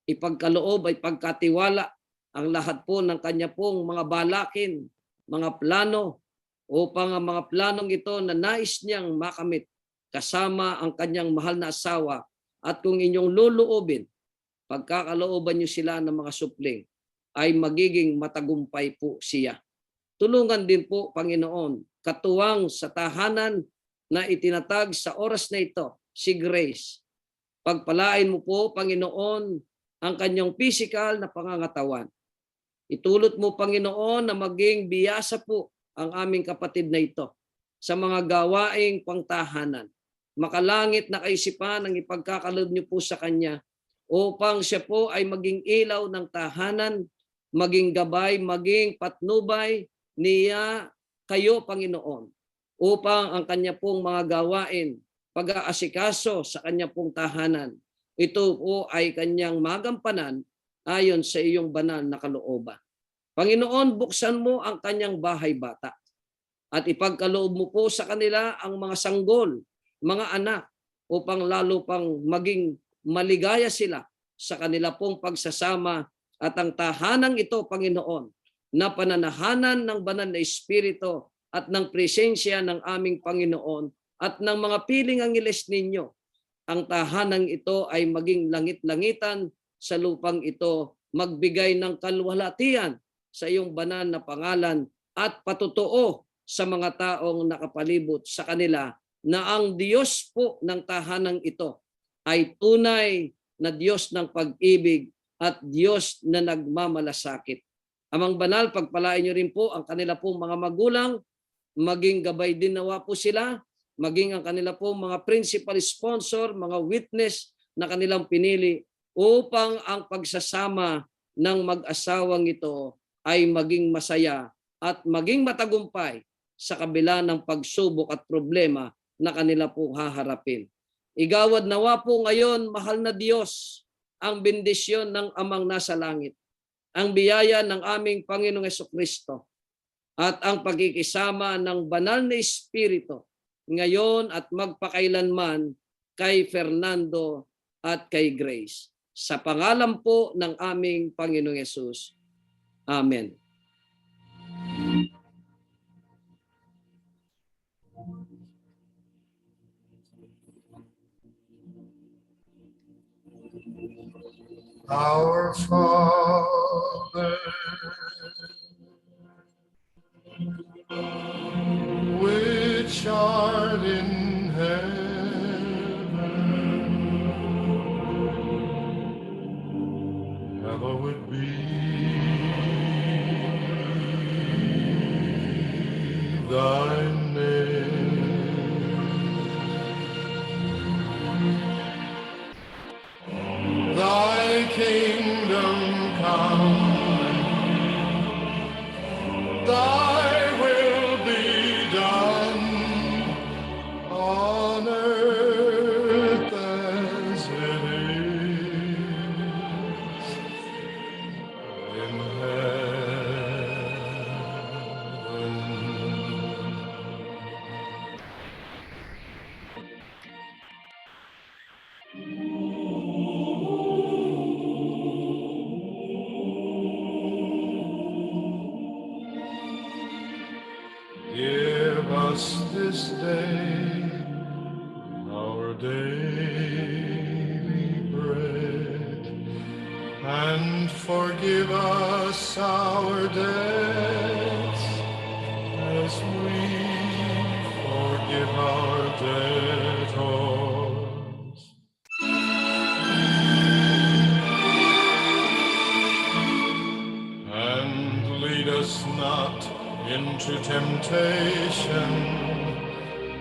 Ipagkaloob ay pagkatiwala ang lahat po ng kanya pong mga balakin, mga plano, upang ang mga planong ito na nais niyang makamit kasama ang kanyang mahal na asawa, at kung inyong luluobin, pagkakalooban niyo sila ng mga supling, ay magiging matagumpay po siya. Tulungan din po, Panginoon, katuwang sa tahanan na itinatag sa oras na ito, si Grace. Pagpalain mo po, Panginoon, ang kanyang physical na pangangatawan. Itulot mo, Panginoon, na maging biyasa po ang aming kapatid na ito sa mga gawaing pangtahanan. Makalangit na kaisipan ang ipagkakaloob niyo po sa kanya upang siya po ay maging ilaw ng tahanan, maging gabay, maging patnubay niya kayo, Panginoon, upang ang kanya pong mga gawain, pag-aasikaso sa kanya pong tahanan, ito po ay kanyang magampanan ayon sa iyong banal na kalooban. Panginoon, buksan mo ang kanyang bahay bata at ipagkaloob mo po sa kanila ang mga sanggol, mga anak, upang lalo pang maging maligaya sila sa kanila pong pagsasama, at ang tahanang ito, Panginoon, na pananahanan ng banal na Espiritu at ng presensya ng aming Panginoon at ng mga piling angeles ninyo. Ang tahanang ito ay maging langit-langitan sa lupang ito, magbigay ng kalwalhatian sa iyong banal na pangalan at patutuo sa mga taong nakapalibot sa kanila na ang Diyos po ng tahanang ito ay tunay na Diyos ng pag-ibig at Diyos na nagmamalasakit. Amang banal, pagpalain niyo rin po ang kanila pong mga magulang, maging gabay din nawa po sila, maging ang kanila po mga principal sponsor, mga witness na kanilang pinili upang ang pagsasama ng mag-asawang ito ay maging masaya at maging matagumpay sa kabila ng pagsubok at problema na kanila po haharapin. Igawad nawa po ngayon, mahal na Diyos, ang bendisyon ng Amang nasa langit, ang biyaya ng aming Panginoong Hesukristo, at ang pagkikisama ng banal na Espiritu ngayon at magpakailanman kay Fernando at kay Grace. Sa pangalan po ng aming Panginoong Hesus. Amen. Our Father, which art in heaven, hallowed be thy name. Thy kingdom come, thy will be done on earth as it is in heaven. Give us this day our daily bread, and forgive us our debts as we forgive our debtors. And lead us not into temptation,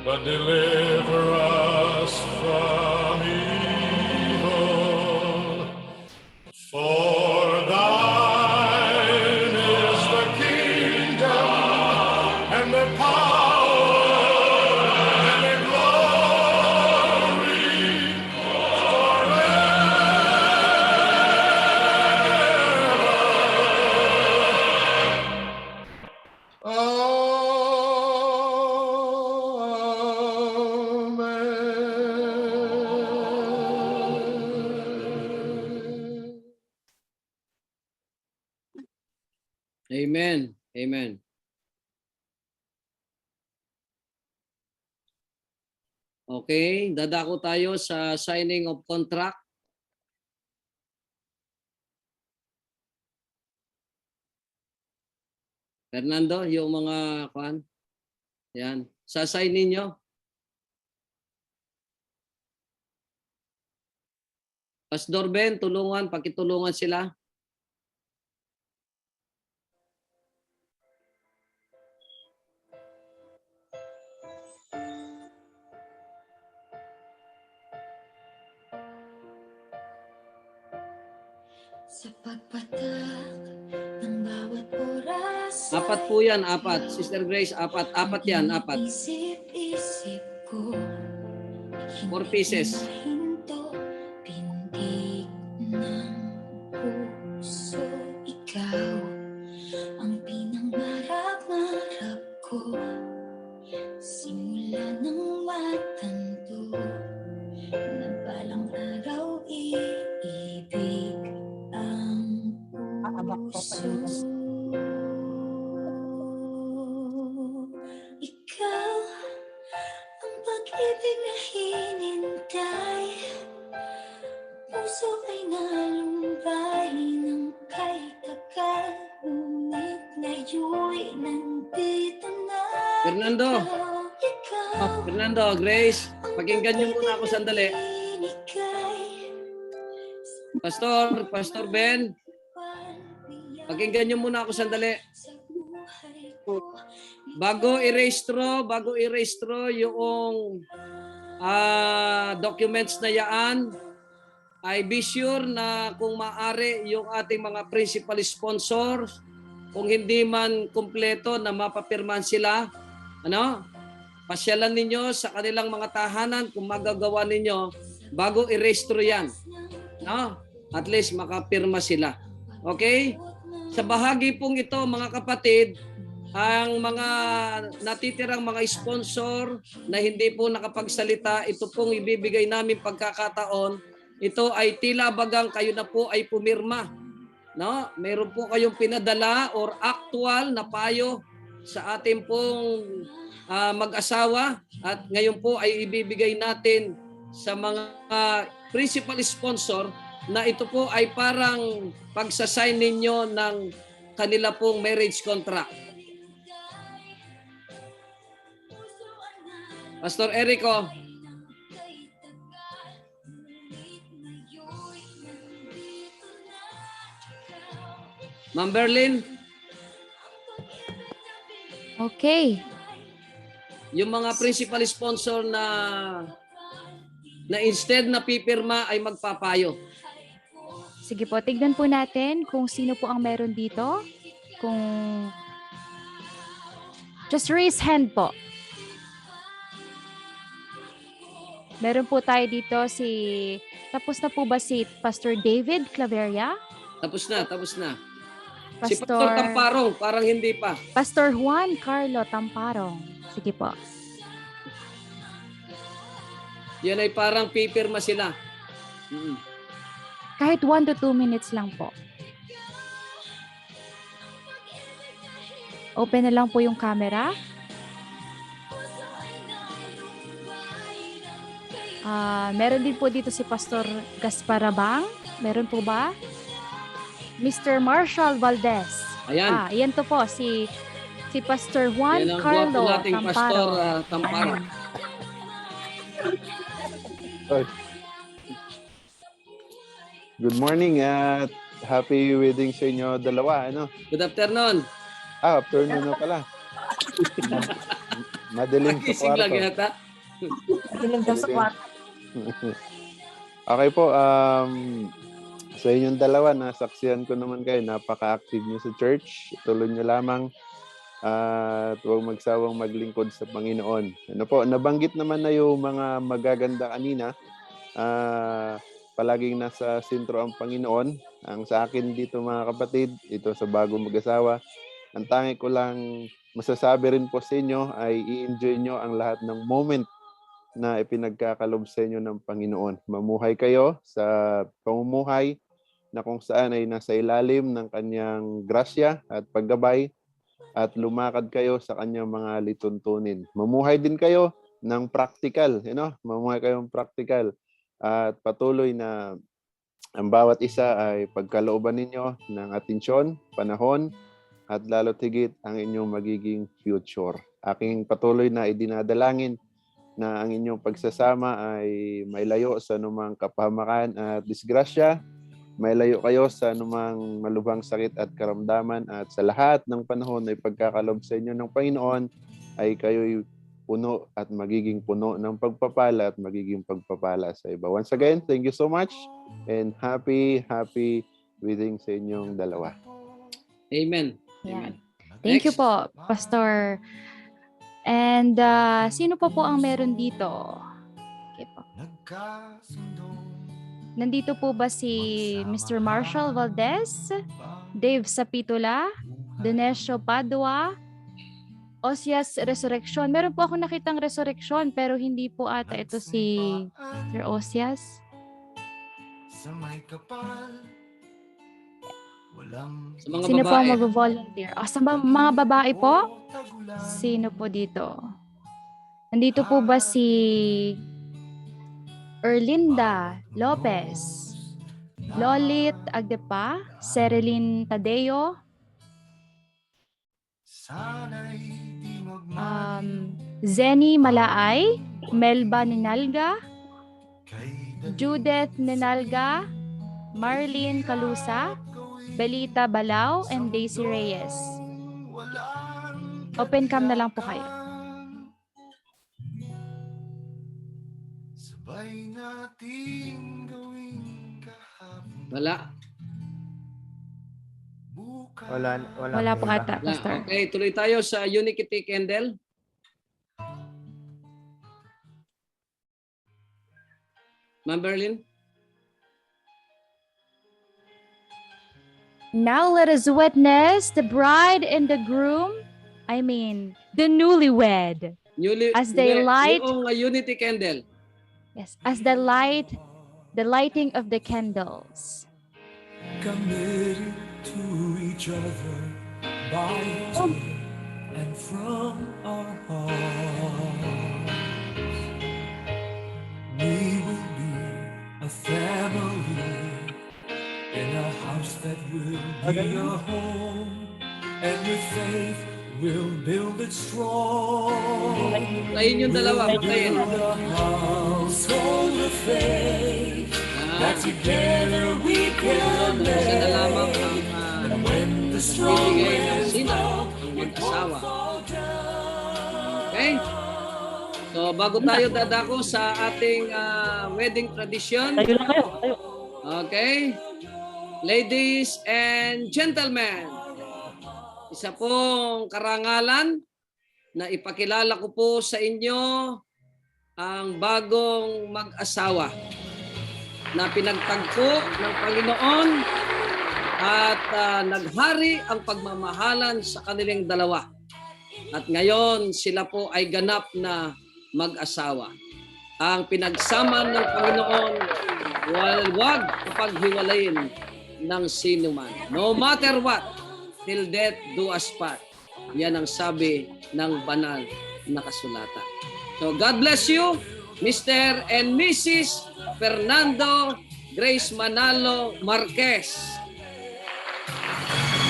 but deliver us from evil. For thine is the kingdom and the power and the glory forever. Amen. Amen. Okay, dadako tayo sa signing of contract. Fernando, yung mga kwan. Yan. Sa-sign ninyo. Pastor Ben, tulungan, pakitulungan sila. Sa pagpatak ng bawat oras. Apat po yan, apat. Sister Grace, apat. Apat yan, apat. Isip-isip ko. 4 pieces. Hinto, pindig ng puso. Ikaw ang pinangarap-ngarap ko. Simula ng matanto na balang araw iibig ang puso. Ikaw ang pag-ibig na hinintay. Puso ay nalumbay ng kay tagal. Ngunit ngayon'y nandito na. Fernando. Fernando, Grace, pakinggan niyo muna ako sandali. Pastor Ben, pakinggan niyo muna ako sandali. Bago i-rehistro yung documents na yaan, ay be sure na kung maaari yung ating mga principal sponsors, kung hindi man kumpleto na mapapirman sila, pasyalan ninyo sa kanilang mga tahanan kung magagawa ninyo bago i-rehistro yan. At least makapirma sila. Okay? Sa bahagi pong ito, mga kapatid, ang mga natitirang mga sponsor na hindi po nakapagsalita, ito pong ibibigay namin pagkakataon. Ito ay tila bagang kayo na po ay pumirma. Meron po kayong pinadala or actual na payo sa ating pong mag-asawa at ngayon po ay ibibigay natin sa mga principal sponsor na ito po ay parang pagsasign ninyo ng kanila pong marriage contract. Pastor Erico. Ma'am Berlin. Okay. Yung mga principal sponsor na instead na pipirma ay magpapayo. Sige po, tignan po natin kung sino po ang meron dito. Kung just raise hand po. Meron po tayo dito tapos na po ba si Pastor David Claveria? Tapos na. Si Pastor Pastor Tamparong, parang hindi pa. Pastor Juan Carlo Tamparong. Sige po. Yan ay parang pipirma sila. Kahit 1 to 2 minutes lang po. Open na lang po yung camera. Meron din po dito si Pastor Gasparabang. Meron po ba? Mr. Marshall Valdez. Ayan. Ayan to po, si Pastor Juan Yan ang Carlo gwapo nating Pastor Tamparo. Tamparo. Good morning at happy wedding sa inyo dalawa. Good afternoon. Afternoon na pala. Madaling sa Gising lang kwarto. yata. Madaling daw sa kwarto. Okay po, sa inyong dalawa, nasaksihan ko naman kayo, napaka-active nyo sa church. Tuloy nyo lamang at huwag magsawang maglingkod sa Panginoon. Nabanggit naman na yung mga magaganda kanina. Palaging nasa sentro ang Panginoon. Ang sa akin dito mga kapatid, ito sa bagong mag-asawa, ang tangi ko lang masasabi rin po sa inyo ay i-enjoy nyo ang lahat ng moment na ipinagkakalob sa inyo ng Panginoon. Mamuhay kayo sa pamumuhay na kung saan ay nasa ilalim ng kanyang grasya at paggabay at lumakad kayo sa kanyang mga lituntunin. Mamuhay din kayo ng practical, mamuhay kayong practical at patuloy na ang bawat isa ay pagkalooban ninyo ng atensyon, panahon, at lalo't higit ang inyong magiging future. Aking patuloy na idinadalangin na ang inyong pagsasama ay may layo sa anumang kapahamakan at disgrasya, may layo kayo sa anumang malubhang sakit at karamdaman, at sa lahat ng panahon ay pagkakalob sa inyo ng Panginoon ay kayo'y puno at magiging puno ng pagpapala at magiging pagpapala sa iba. Once again, thank you so much and happy wedding sa inyong dalawa. Amen. Yan. Thank you po, Pastor. And sino pa po ang meron dito? Okay po. Nandito po ba si Mr. Marshall Valdez, Dave Sapitula, Dinesio Padua, Osias Resurrection? Meron po ako nakitang Resurrection pero hindi po ata ito si Sir Osias. Sa mga Sino po ang babae. mag-volunteer? Sa mga babae po? Sino po dito? Nandito po ba si Erlinda Lopez, Lolit Agdepa, Cereline Tadeo, Zenny Malaay, Melba Ninalga, Judith Ninalga, Marlene Calusa, Belita Balao, and Daisy Reyes. Open cam na lang po kayo. Sabay nating gawing kahapon. Wala. Wala po ata, Wala. Pastor. Okay, tuloy tayo sa Unity Candle. Ma'am Berlin? Now let us witness the bride and the groom, the newlywed, as they light, Yung Unity Candle. yes, as the lighting of the candles. Committed to each other by His word and from our hearts. We will be a family in a house that will be a home, and with faith we'll build it strong. Tayin yung dalawa. Tayin. The household of faith that together we can Isa na lamang make. ang When the strong bibigay ng winds sila blow, mag-asawa. Okay? So, bago tayo dadako sa ating wedding tradition. Tayo lang kayo. Tayo. Okay? Ladies and gentlemen, isa pong karangalan na ipakilala ko po sa inyo ang bagong mag-asawa na pinagtagpo ng Panginoon at naghari ang pagmamahalan sa kanilang dalawa. At ngayon sila po ay ganap na mag-asawa. Ang pinagsama ng Panginoon huwag kapaghiwalayin ng sino man. No matter what, till death do us part. Yan ang sabi ng banal na kasulatan. So God bless you, Mr. and Mrs. Fernando Grace Manalo Marquez.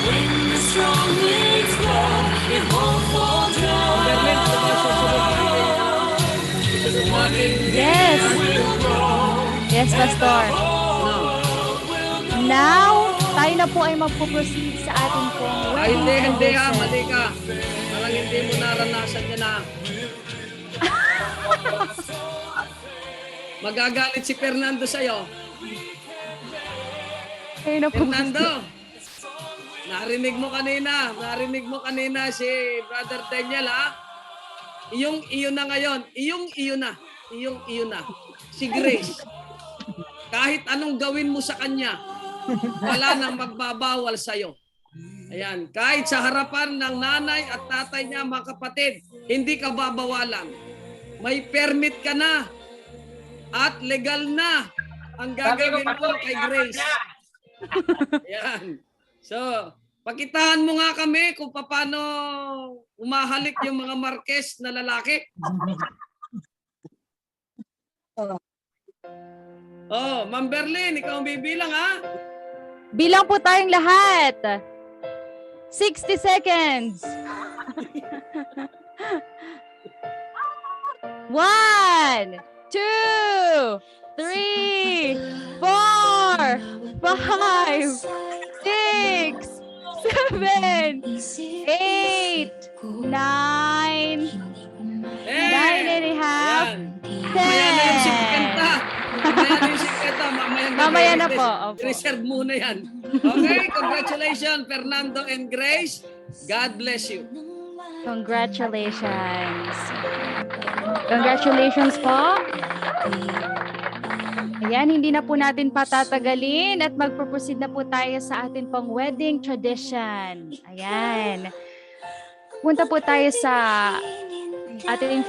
When the strong winds blow, it won't fall down. Yes. Yes, Pastor. Now, tayo na po ay magpo-proceed sa ating pong Ay, wedding hindi ha, tradition. mali ka. Parang hindi mo naranasan yan ha. Magagalit si Fernando sa'yo. Tayo na po. Fernando, narinig mo kanina si Brother Daniel ha? Iyong iyo na ngayon, iyong iyo na. Si Grace. Kahit anong gawin mo sa kanya, wala nang magbabawal sa'yo. Ayan, kahit sa harapan ng nanay at tatay niya, mga kapatid, hindi ka babawalan. May permit ka na at legal na ang gagawin mo kay Grace. Ayan. So, pakitaan mo nga kami kung paano umahalik yung mga Marquez na lalaki. Oh, Ma'am Berlin, ikaw ang bibilang ha? Bilang po tayong lahat. 60 seconds. 1, 2, 3, 4, 5, 6, 7, 8, 9, 9 and a half, 10. Mamaya na yung 50. Mamaya na po. Opo. Reserve muna yan. Okay, congratulations, Fernando and Grace. God bless you. Congratulations. Congratulations po. Ayan, hindi na po natin patatagalin at magpo-proceed na po tayo sa atin pong wedding tradition. Ayan. Punta po tayo sa ating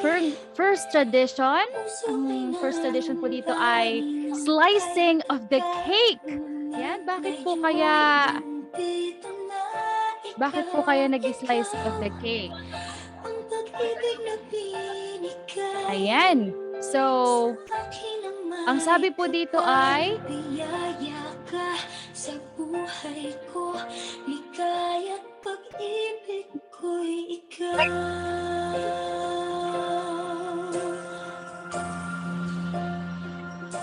first tradition. Ang first tradition po dito ay slicing of the cake. Yan, bakit po kaya nag-slice of the cake? Ayan. So, ang sabi po dito ay sa buhay ko, ligaya't pag-ibig ko'y ikaw.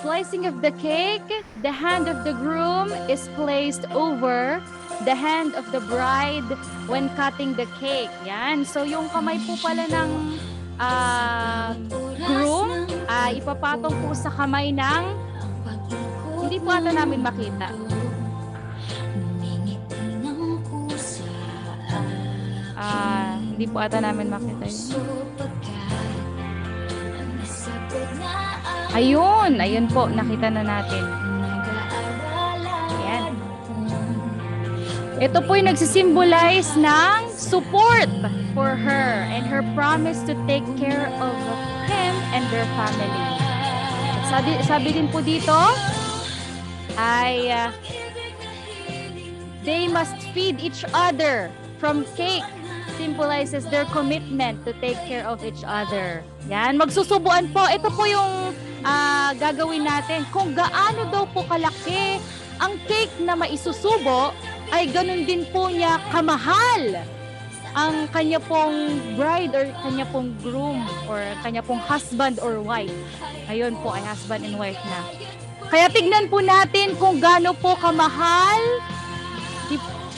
slicing of the cake, the hand of the groom is placed over the hand of the bride when cutting the cake. Yan. So yung kamay po pala ng groom ay ipapatong po sa kamay ng hindi po ata namin makita. Hindi po ata namin makita yun. Ayun po, nakita na natin. Ayan. Ito po yung nagsisimbolize ng support for her and her promise to take care of him and their family. Sabi din po dito ay they must feed each other from cake. Symbolizes their commitment to take care of each other. Yan, magsusubuan po. Ito po yung gagawin natin. Kung gaano daw po kalaki ang cake na maisusubo, ay ganun din po niya kamahal ang kanya pong bride or kanya pong groom or kanya pong husband or wife. Ayun po ay husband and wife na. Kaya tignan po natin kung gaano po kamahal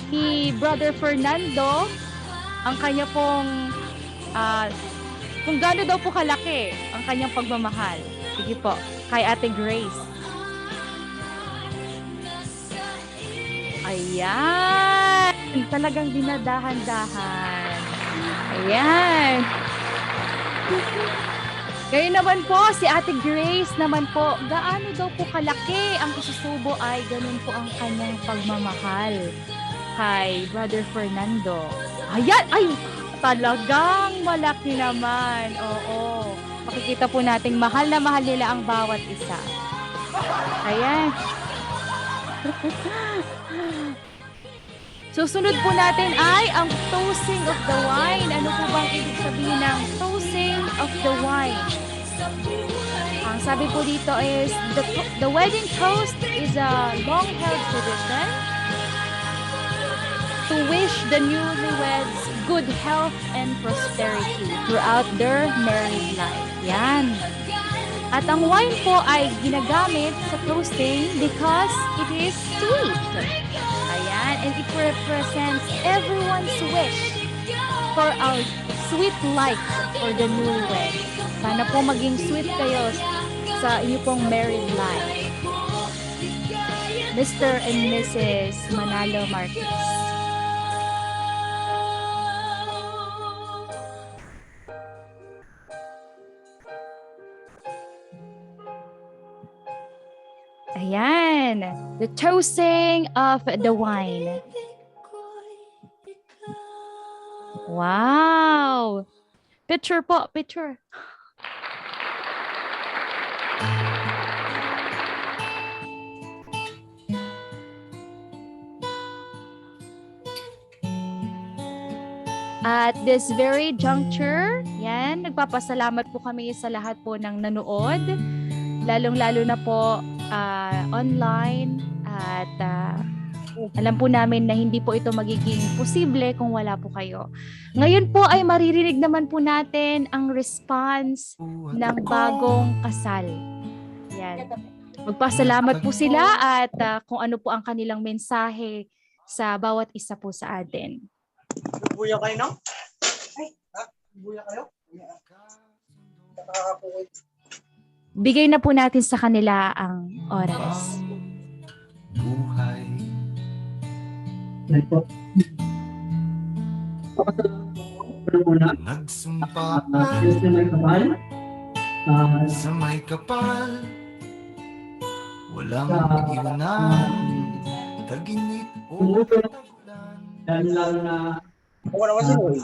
ni Brother Fernando ang kanya pong kung gaano daw po kalaki ang kanyang pagmamahal. Sige po, kay Ate Grace. Ayan. Talagang dinadahan-dahan. Ayan. Ngayon naman po, si Ate Grace naman po, gaano daw po kalaki ang isusubo ay ganun po ang kanyang pagmamahal kay Brother Fernando. Ayan! Ay! Talagang malaki naman. Oo. Makikita po nating mahal na mahal nila ang bawat isa. Ayan. Susunod po natin ay ang toasting of the wine. Ano po bang ibig sabihin ng toasting of the wine? Ang sabi po dito is the wedding toast is a long-held tradition to wish the newlyweds good health and prosperity throughout their married life. Yan. At ang wine po ay ginagamit sa toasting because it is sweet. Ayan. And it represents everyone's wish for a sweet life for the newlyweds. Sana po maging sweet kayo sa inyo pong married life. Mr. and Mrs. Manalo Marquez. Ayan, the toasting of the wine. Wow! Picture po, picture. At this very juncture, yan, nagpapasalamat po kami sa lahat po ng nanood. Lalong-lalo na po online at alam po namin na hindi po ito magiging posible kung wala po kayo. Ngayon po ay maririnig naman po natin ang response ng bagong kasal. Yan. Magpasalamat po sila at kung ano po ang kanilang mensahe sa bawat isa po sa atin. Buya kayo, no? Ay, buya kayo? Bigay na po natin sa kanila ang oras. Buhay. Yan po. Nagsumpa Sa may kapal. sa may kapal, walang iwanan, taginit o tagulan. Lalo na Ako naman sino eh.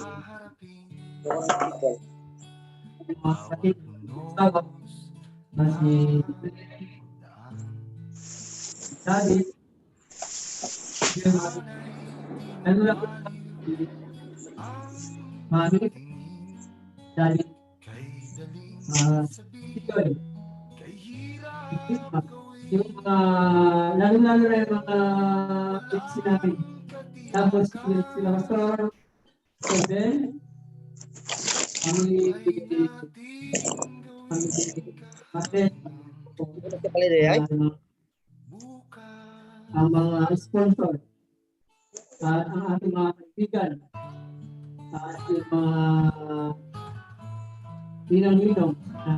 mga sakit. Tawag. Masih tadi ano lang mami dari yung mga lalo-lalo na yung mga sinabi tapos sila pastor then kami ang mga sponsor At ang ating mga kaibigan, at yung mga ninang-ninong na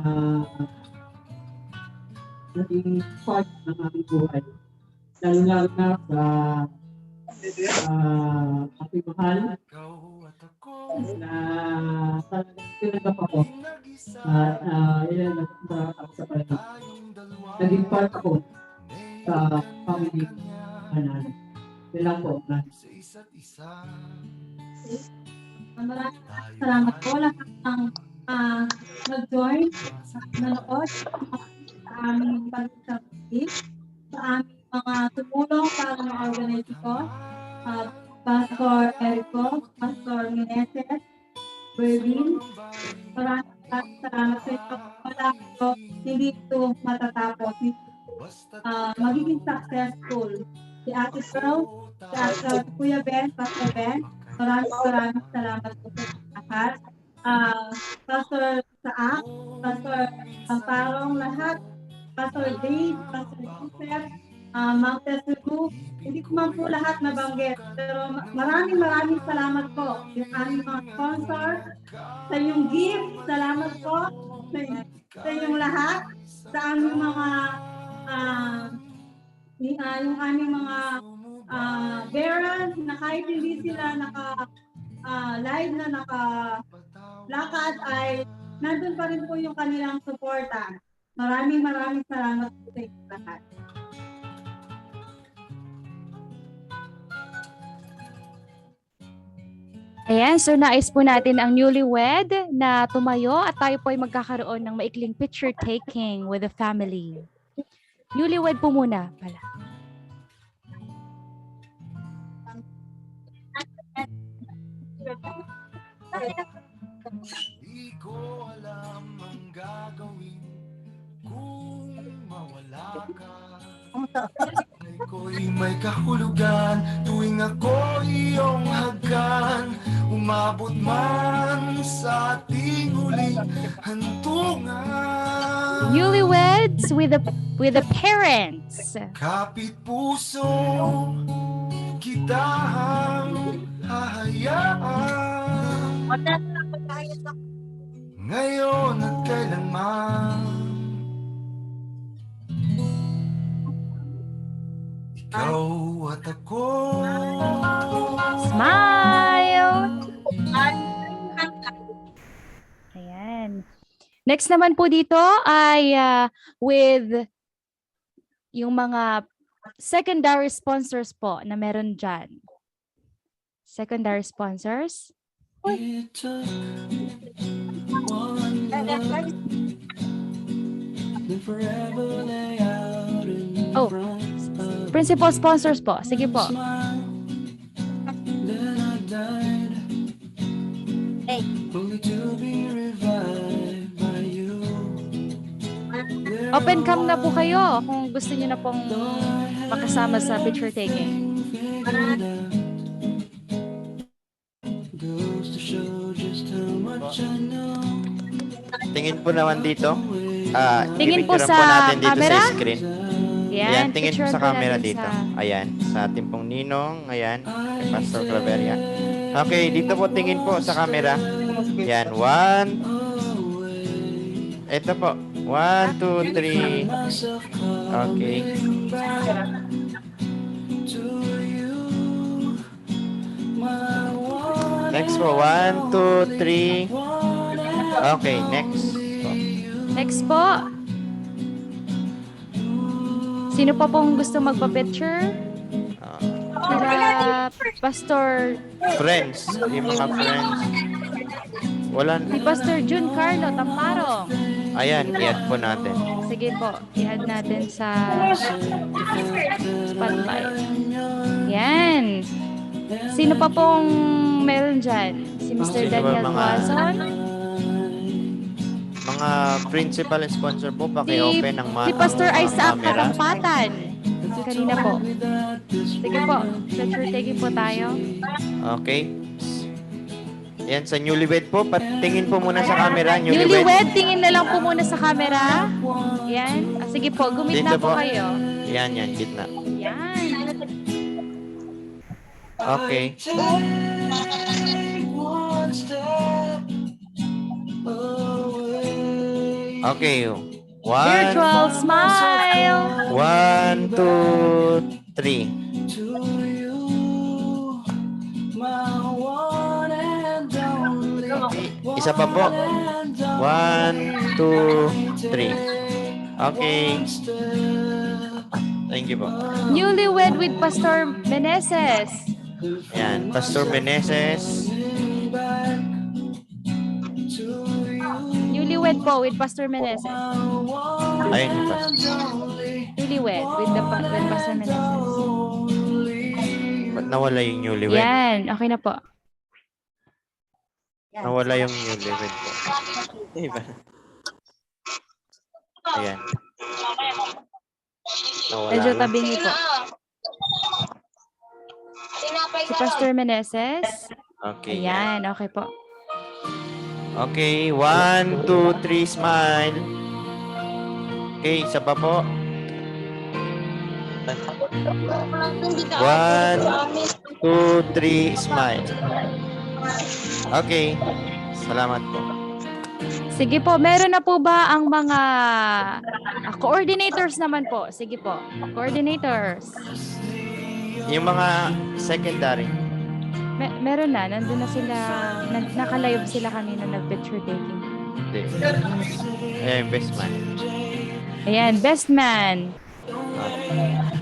naging part ng ating buhay. Lalo-lalo na sa ating mahal na talagang tinanggap ako at ilan na ako sa kanila. Naging part ako sa family namin. Yun lang po. Maraming salamat po lahat ng nag-join, nanood sa aming pag-isip, sa aming mga tumulong para ma-organize ito. Pastor Erico, Pastor Meneses, Berlin, maraming salamat sa ito. Wala ko, hindi ito matatapos. Magiging successful. Si Ate Pearl, si Kuya Ben, Pastor Ben, maraming salamat po sa lahat. Pastor Saak, Pastor Amparong, lahat, Pastor Dave, Pastor Joseph, Mount Tesugu, hindi ko man po lahat nabanggit, pero maraming salamat po. Yung aming mga sponsor, sa inyong gift, salamat po, sa inyong lahat, sa aming mga yung aming mga veterans na kahit hindi sila live na naka-lakad ay nandun pa rin po yung kanilang suporta. Maraming salamat po sa inyo lahat. Ayan, so nais po natin ang newlywed na tumayo at tayo po ay magkakaroon ng maikling picture taking with the family. Newlywed po muna pala. Di ko alam ang gagawin kung mawala ka. Ako'y may kahulugan tuwing ako iyong hagkan. Umabot man sa ating huling hantungan. Newlyweds with the parents. Kapit puso kita hahayaan. Ngayon at kailanman. Ikaw at ako. Smile! Ayan. Next naman po dito ay with yung mga secondary sponsors po na meron dyan. Secondary sponsors. It took one look, then forever lay out in front. Principal sponsors po. Sige po. Open cam na po kayo kung gusto niyo na pong makasama sa picture taking. Tingin po naman dito. Tingin po i-picturean sa natin dito camera. sa screen. Ayan, tingin po picturean sa po camera natin dito. sa- Ayan, sa ating pong ninong. Ayan, kay Pastor Claveria. Okay, dito po tingin po sa camera. Ayan, 1. Ito po. 1, 2, 3. Okay. Next po. 1, 2, 3. Okay, next. Next po. Sino pa pong gusto magpa-picture? Para Pastor Friends. Yung mga friends. Wala. si Pastor Jun Carlo Tamparong. Ayan, i-add po natin. Sige po, i-add natin sa spotlight. Yan. Sino pa pong meron dyan? Si Mr. Sino ba Daniel mga- Guazon? Mga principal and sponsor po, paki-open ang mga Si Pastor Isaac camera. Karampatan. Kanina po. Sige po, picture taking po tayo. Okay. Yan, sa newlywed po, patingin po muna sa camera. Newlywed, tingin na lang po muna sa camera. Yan. Sige po, gumit na Dito po kayo. Yan, gitna. Yan. Okay. Take one step away. Okay. Virtual smile. 1, 2, 3. To you, my one and only. Isa pa po. 1, 2, 3. Okay. Thank you po. Newlywed with Pastor Meneses. Ayan, Pastor Meneses. Newlywed po with Pastor Meneses. Ayun yung Pastor. Newlywed with Pastor Meneses. Ba't nawala yung newlywed? Yan, okay na po. Nawala yung newlywed po. Diba? Ayan. Nawala Medyo lang. tabingi po. Si Pastor Meneses. Okay. Ayan, okay po. Okay, 1, 2, 3, smile. Okay, isa pa po. 1, 2, 3, smile. Okay, salamat po. Sige po, meron na po ba ang mga coordinators naman po? Sige po, coordinators. Yung mga secondary. Meron na, nandun na sila, naka-live sila kanina nag-picture taking. Hindi. Ayan, best man. Ayan, best man.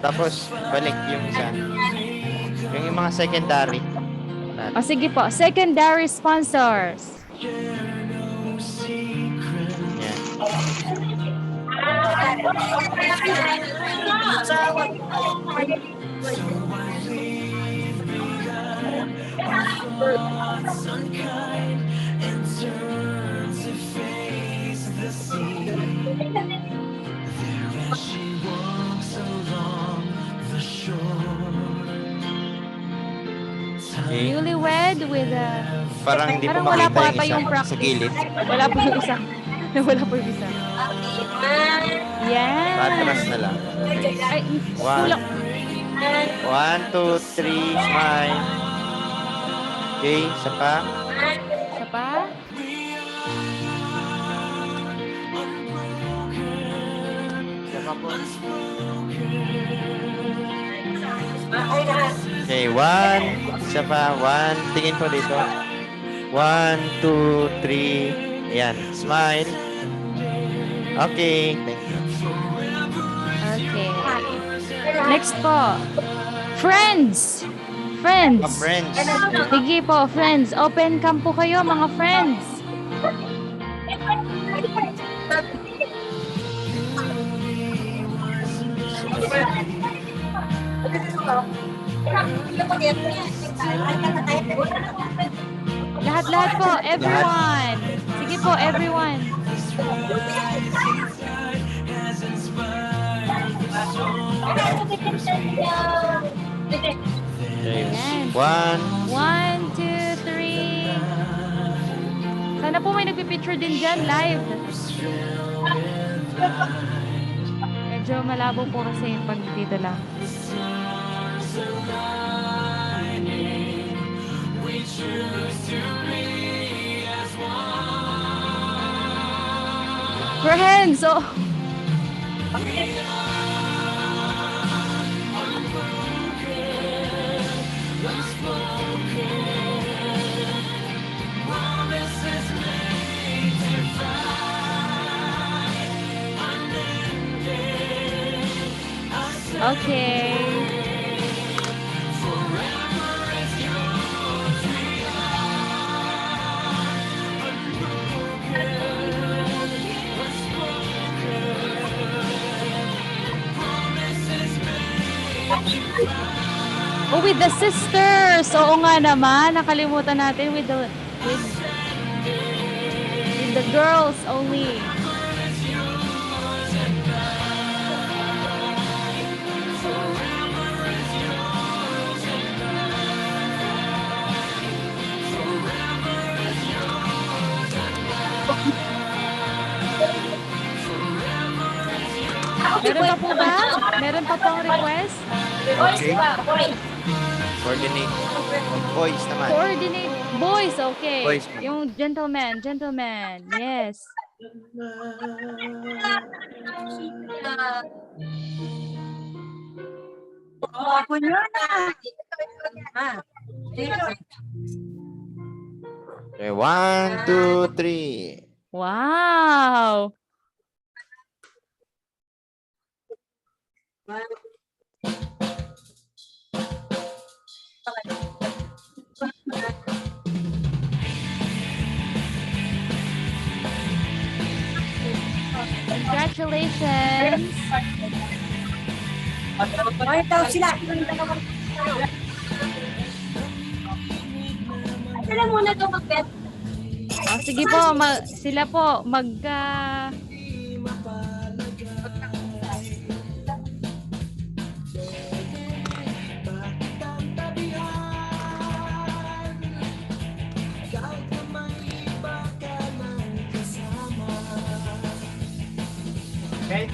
Tapos, balik yung isa. Yung mga secondary. O sige po, secondary sponsors. Yan. Unkind and turn to face the sea. There as she walks along the shore. Okay. Newlywed with Parang hindi po wala makita pa yung yung isa practice. sa gilid. Wala po yung isa. Wala po yung isa. Yan. Patras na lang. Ay, 1, kulang. 1, 2, 3, smile. Okay, isa pa. Isa pa. Isa pa po. Okay, 1. Isa pa, 1. Tingin po dito. 1, 2, 3. Ayan, smile. Okay, thank you. Okay. Next po. Friends. Friends. Friends. Sige po, friends. Open cam po kayo, mga friends. Lahat-lahat po, everyone. Sige po, everyone. Okay. Ayan. 1. 1, 2, 3. Sana po may nagpipicture din dyan live. Medyo malabo po kasi pag dito lang. Friends! Oh. Okay. Oh, with the sisters. Oo nga naman, nakalimutan natin with the girls only. Meron pa po ba? Meron pa pong request? Okay. Coordinate. Boys naman. Coordinate. Boys, okay. Boys. Yung gentleman. Yes. Okay, 1, 2, 3. Wow. Congratulations. Sila muna to mag-bet. Oh, sige po, sila po Okay?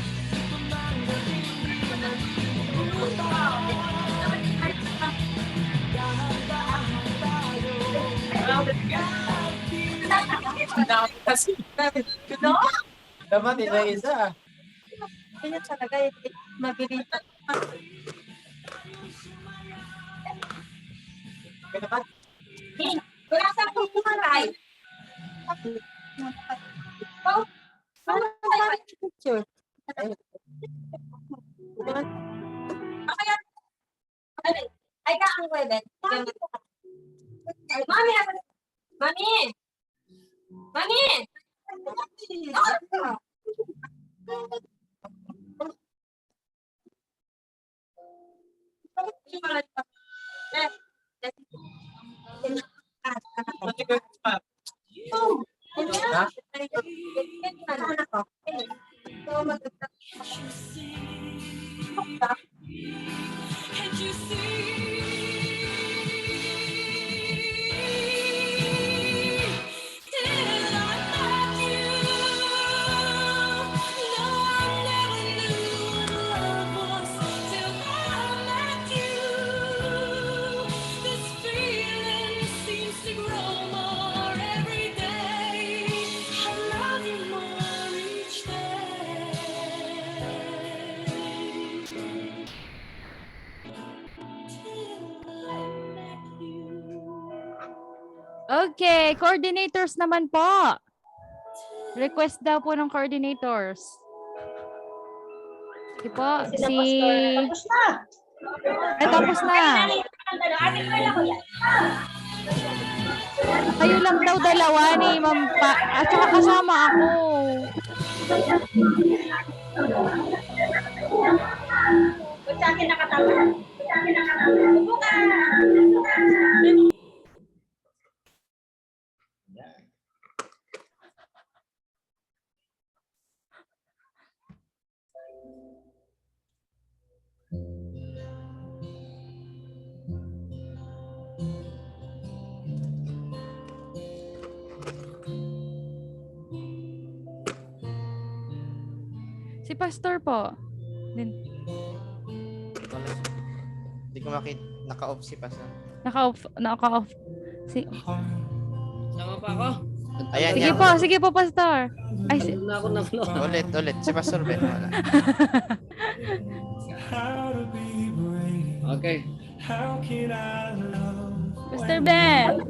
Dapat isa-isa. Ganyan talaga, mabilis. Wala sa pumaray. Picture. Ay, ka ang webet. Mami! Mami! Mami! Okay, coordinators naman po. Request daw po ng coordinators. Sige po, Tapos na. Ay, tapos na. Kayo lang daw dalawa ni Ma'am Pa. At saka kasama ako. Sa akin nakatawa. Buka. Si Pastor po. Hindi ko naka-off si Pastor. Naka-off. Sama pa ako? Ayan, Sige po, Pastor. Ay, ulit. Si Pastor Ben. Wala. Okay. Pastor Ben.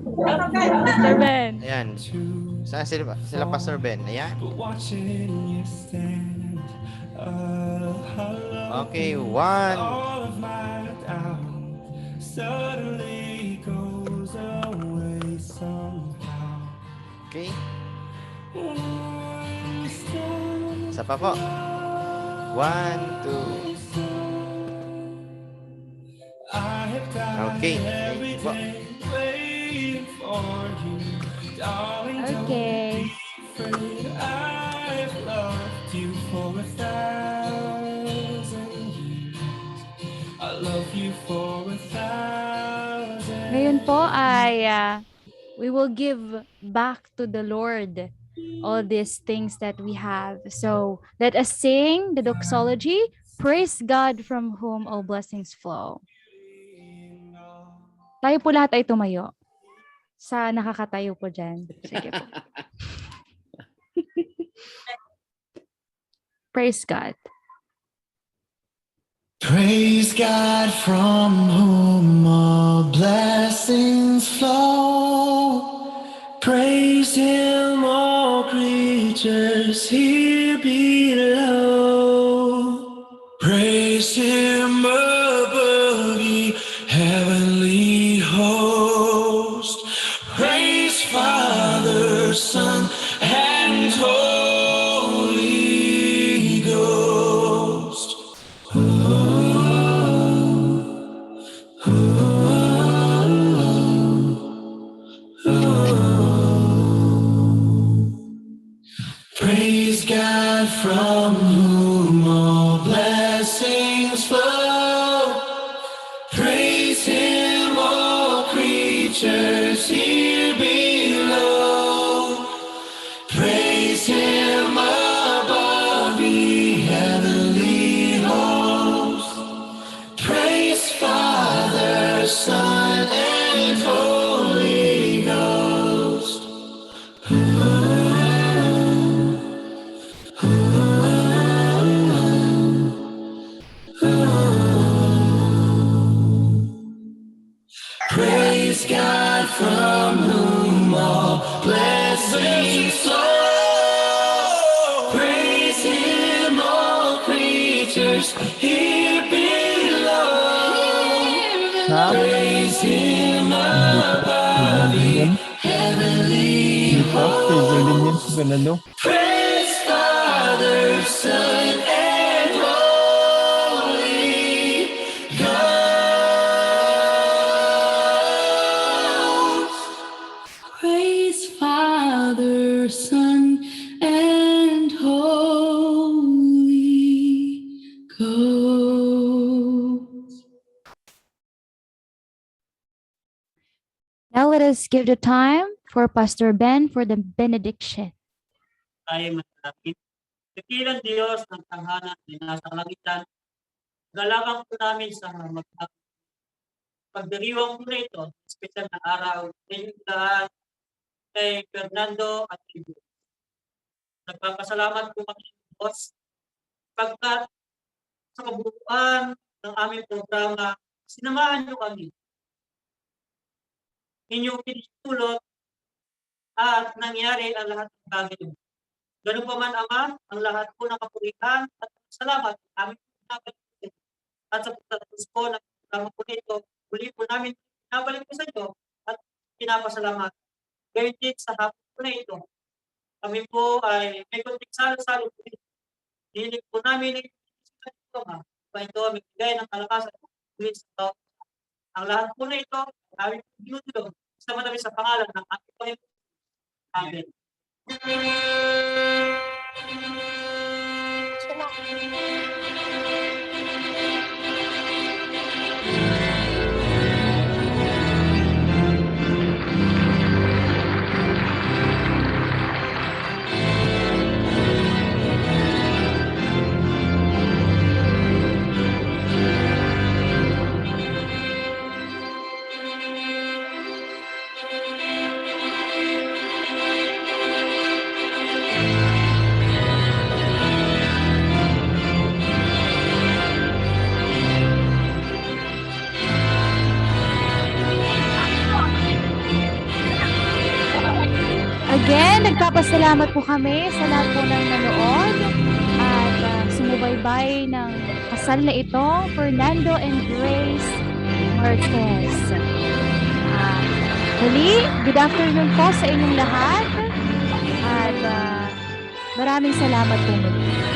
Pastor Ben. Ayan. Saan sila Pastor Ben? Ayan. Okay, 1. Okay. Isa pa po. 1, 2. Okay. Okay. Ngayon po ay we will give back to the Lord all these things that we have. So let us sing the doxology. Praise God from whom all blessings flow. Tayo po lahat ay tumayo. Sa nakakatayo po dyan. Sige po. Praise God. Praise God from whom all blessings flow. Praise Him, all creatures here below. Praise Him above, ye heavenly host. Praise Father, Son, and Holy Ghost. Praise God from whom all blessings flow. Praise Him, all creatures here below. Praise Him above, ye heavenly hosts. Praise Father, Son, and Holy Ghost. Praise God from whom all blessings flow. Praise Him, all creatures here below. Praise Him above, ye heavenly hosts. Praise Father, Son, and Holy Ghost. Praise Father, Son, and Holy Ghost. Now let us give the time for Pastor Ben for the benediction. Tayo manalangin. Dakilang Diyos ng tanghalan na nasa kalangitan, galakang po namin sa pagdiriwang po na ito, espesyal na araw, ngayong lahat kay Fernando at Ibu. Nagpapasalamat po kami, Diyos, pagkat sa kabuuan ng aming programa, sinamahan niyo kami. Inyong pinitulot at nangyari ang lahat ng bagay. Ganun pa man, Ama, ang lahat po ng kapurihan at salamat aming pinabalik at sa pagtatapos po ng programa po nito, muli po namin pinabalik po sa inyo at pinapasalamat. Gayun din sa hapon po na ito, kami po ay may konting salo-salo po nito. Hihilig po namin ang ito, Ama, pa ito magbigay ng kalakasan ulit sa tao. Ang lahat po na ito, aming pinutulong sa madami sa pangalan ng ating Panginoon. Amen. Again, nagpapasalamat po kami sa lahat po ng nanood at sumubaybay ng kasal na ito, Fernando and Grace Marquez. Huli, good afternoon po sa inyong lahat at maraming salamat po muli.